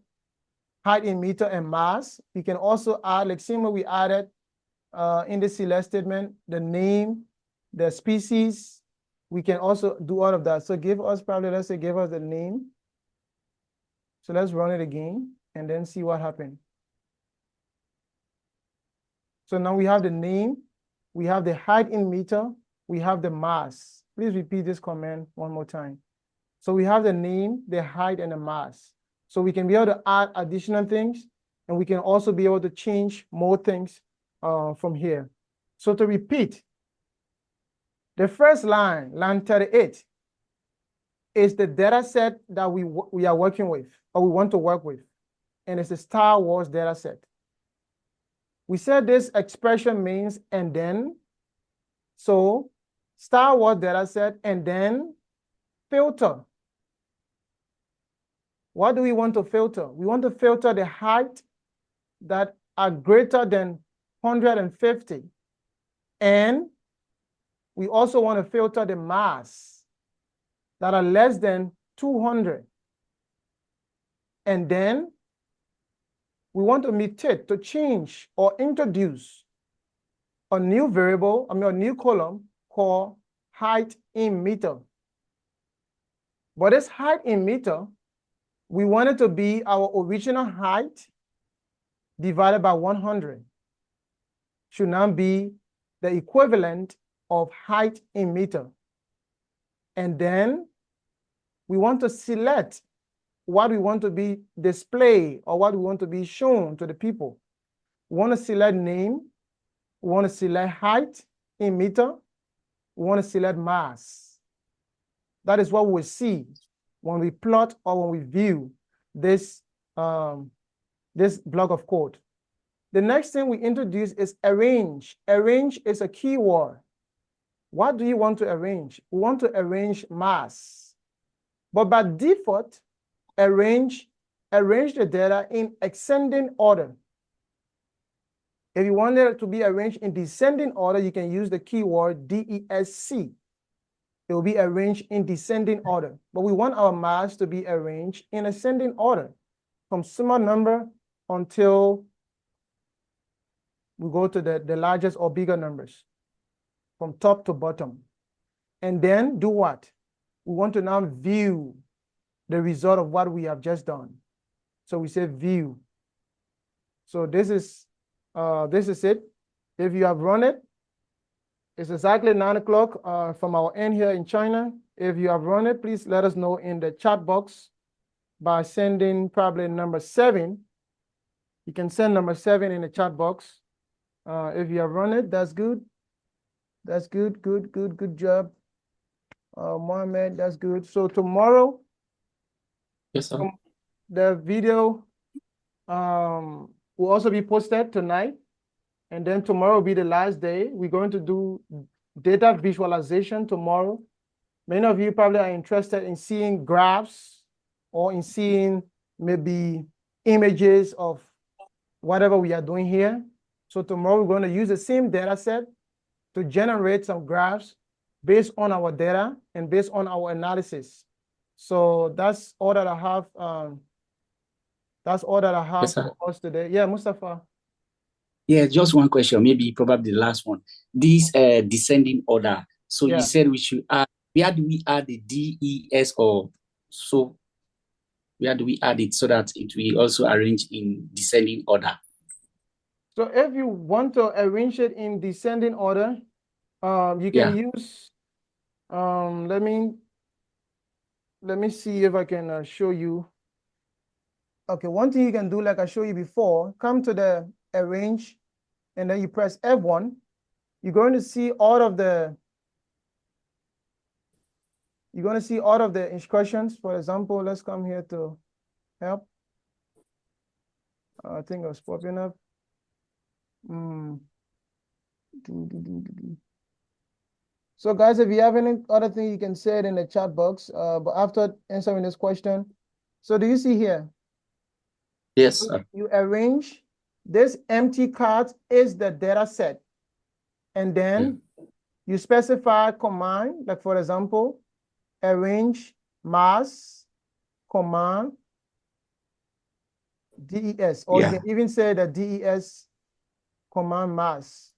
height in meter and mass, you can also add, like same way we added in the select statement, the name, the species. We can also do all of that. So give us probably, let's say, give us the name. So let's run it again and then see what happened. So now we have the name, we have the height in meter, we have the mass. Please repeat this command one more time. So we have the name, the height, and the mass. So we can be able to add additional things, and we can also be able to change more things from here. So to repeat, the first line, line 38, is the data set that we are working with, or we want to work with. And it's a Star Wars data set. We said this expression means and then. So Star Wars data set and then filter. What do we want to filter? We want to filter the height that are greater than 150. And we also want to filter the mass that are less than 200. And then we want to mutate, to change or introduce a new variable, a new column called height in meter. But this height in meter, we want it to be our original height divided by 100. Should now be the equivalent of height in meter. And then we want to select what we want to be displayed or what we want to be shown to the people. We want to select name, we want to select height in meter, we want to select mass. That is what we see when we plot or when we view this, this block of code. The next thing we introduce is arrange. Arrange is a keyword. What do you want to arrange? We want to arrange mass. But by default, arrange the data in ascending order. If you want it to be arranged in descending order, you can use the keyword DESC. It will be arranged in descending order. But we want our mass to be arranged in ascending order from small number until we go to the largest or bigger numbers, from top to bottom. And then do what? We want to now view the result of what we have just done. So we say view. So this is it. If you have run it, it's exactly 9 o'clock from our end here in China. If you have run it, please let us know in the chat box by sending probably number 7. You can send number 7 in the chat box. If you have run it, that's good. That's good, good job. Mohammed, that's good. So tomorrow, yes, sir. The video will also be posted tonight. And then tomorrow will be the last day. We're going to do data visualization tomorrow. Many of you probably are interested in seeing graphs or in seeing maybe images of whatever we are doing here. So tomorrow we're going to use the same data set to generate some graphs based on our data and based on our analysis. So that's all that I have. That's all that I have Yes, for us today. Yeah, Mustafa. Yeah, just one question, maybe probably the last one. This descending order. So Yeah. you said we should add, where do we add the DES or so? Where do we add it so that it will also arrange in descending order? So if you want to arrange it in descending order, you can use, let me see if I can show you. Okay, one thing you can do, like I showed you before, come to the arrange, and then you press F1. You're going to see all of the instructions. For example, let's come here to help. I think I was popping up. So guys, if you have any other thing, you can say it in the chat box. But after answering this question, so do you see here? Yes, sir. You arrange this empty card is the data set. And then you specify command, like for example, arrange mass command DES, or you can even say the DES command mass.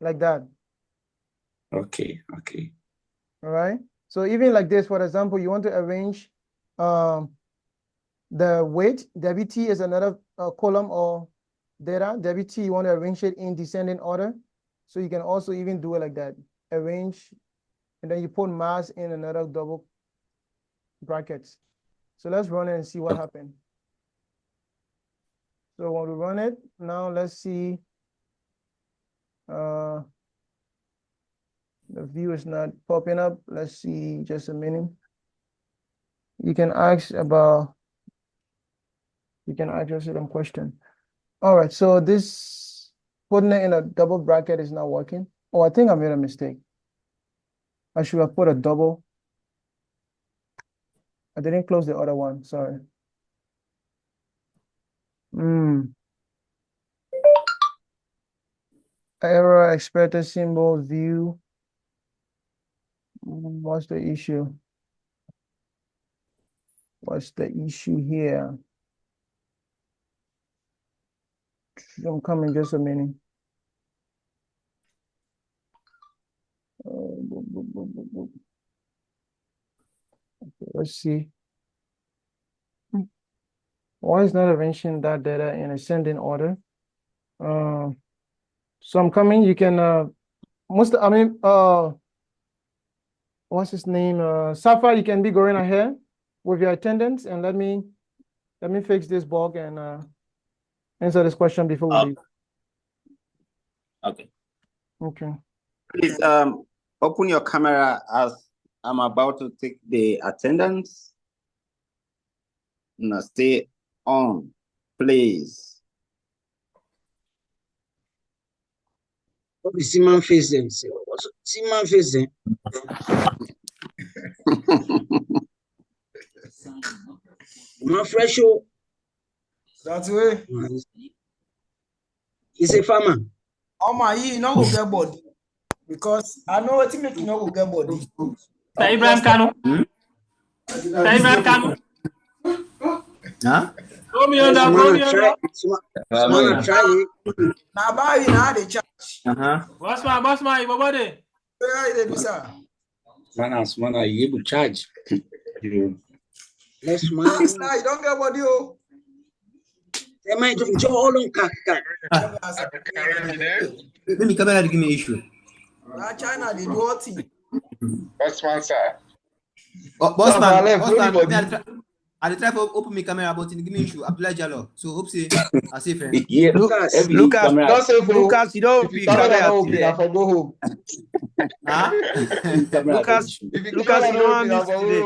like that. Okay. All right. So even like this, for example, you want to arrange the weight, WT is another column or data. WT, you want to arrange it in descending order. So you can also even do it like that. Arrange, and then you put mass in another double brackets. So let's run it and see what happened. So when we run it, now let's see. The view is not popping up. Let's see, just a minute. You can ask about, you can ask yourself a question. All right, so this putting it in a double bracket is not working. Oh, I think I made a mistake. I should have put a double. I didn't close the other one, sorry. Error, expected symbol, view. What's the issue? What's the issue here? I'm coming just a minute. Okay, let's see. Why is not arranging that data in ascending order? So I'm coming. You can what's his name? Safa, you can be going ahead with your attendance and let me fix this bug and answer this question before we leave. Okay. Please open your camera as I'm about to take the attendance. Now stay on, please. What is Simon facing? Simon facing. Not fresh. That's way. He's a farmer. Oh my, you know go get body. Because I know what you make you know go get body. Ibrahim Kanu. Ibrahim Kanu. Huh? Throw me under. Try it. Now buy you now they charge. Boss man, what they? Where they do sir? Man, you able to charge? Let's man. Now you don't get body oh. They might do all on kaka. Let me come and give me issue. Now China they do what thing. Bossman, sir. Bossman, I try to open my camera, but give me issue. Apply Jalo. So hope say I say friend. Yeah, Lucas, You don't pick camera. For go home. Huh? Lucas, you don't miss today.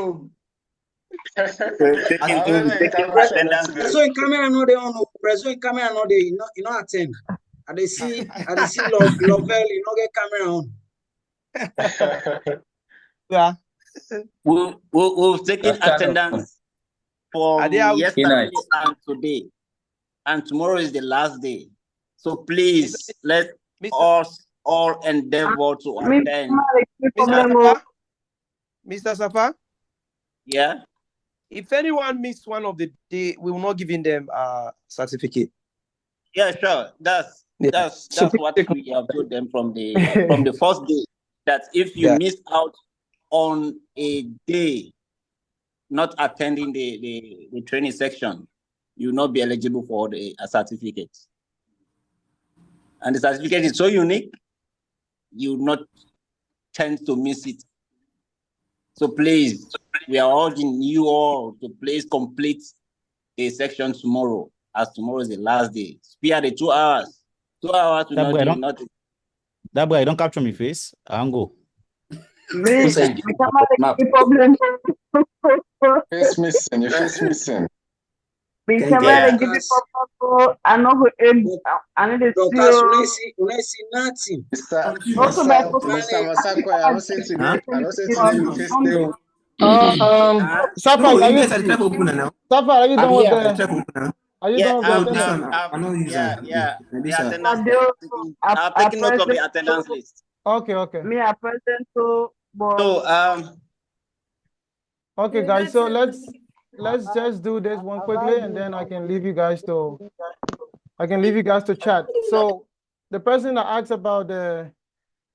So in camera no they on preso in camera no they you know attend. I they see Lovell, you know get camera on. Yeah. We've taken attendance for yesterday and today, and tomorrow is the last day. So please let us all endeavor to attend. Mr. Safa? Yeah. If anyone missed one of the day, we will not give them a certificate. Yeah, sure. That's what we have told them from the first day. That if you miss out on a day not attending the training section, you will not be eligible for a certificate. And the certificate is so unique, you will not tend to miss it. So please, we are urging you all to please complete the section tomorrow, as tomorrow is the last day. Spare the 2 hours. 2 hours will not do nothing. That boy, don't capture my face. I'll go. Face missing, your face missing. I know who I need to see nothing. Mr. Masako, I don't say today you face still. Safa, are you done with the? Are you done with I've taken note of the attendance list. Okay. Me, I present so. Okay, guys. So let's just do this one quickly, and then I can leave you guys to chat. So the person that asked about the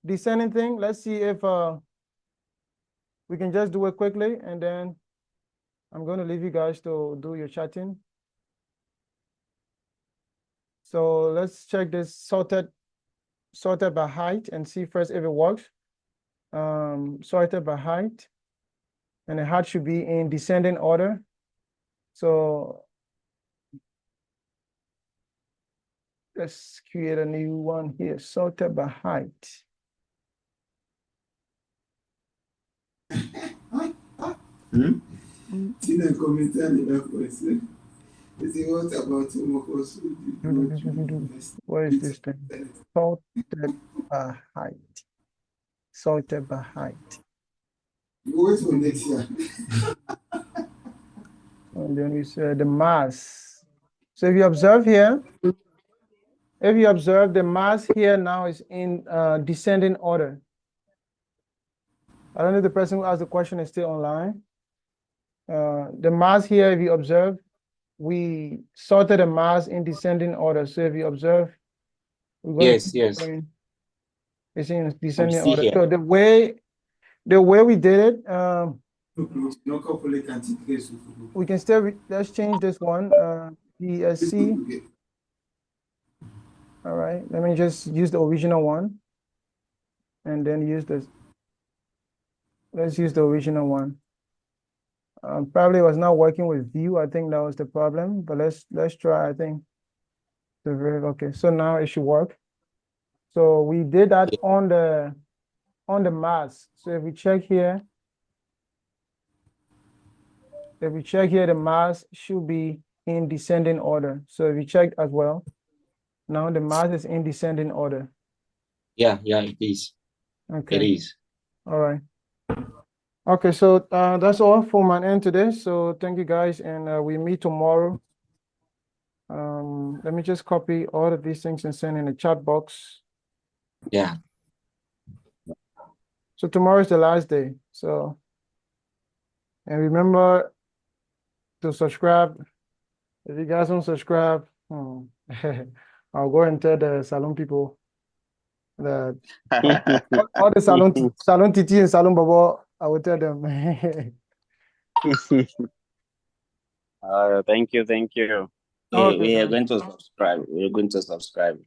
descending thing, let's see if we can just do it quickly, and then I'm going to leave you guys to do your chatting. So let's check this sorted by height and see first if it works. Sorted by height, and the height should be in descending order. So let's create a new one here, sorted by height. Tina commented that question. What about Where is this thing? Sorted by height. Sorted by height. Wait for next year. And then we say the mass. So if you observe here, the mass here now is in descending order. I don't know if the person who asked the question is still online. The mass here, if you observe, we sorted the mass in descending order. So if you observe, we're going Yes, yes. It's in descending see order. here. So the way we did it, we can still, let's change this one, DSC. All right, let me just use the original one and then use this. Let's use the original one. Probably was not working with view. I think that was the problem, but let's try, I think. Okay, so now it should work. So we did that on the mass. So if we check here, the mass should be in descending order. So if you check as well, now the mass is in descending order. Yeah, it is. Okay. It is. All right. Okay, so that's all for my end today. So thank you guys, and we meet tomorrow. Let me just copy all of these things and send in the chat box. Yeah. So tomorrow is the last day. So, and remember to subscribe. If you guys don't subscribe, I'll go and tell the salon people that all the salon titi and salon baba, I will tell them. Thank you. Okay, We are going to subscribe. We're going to subscribe.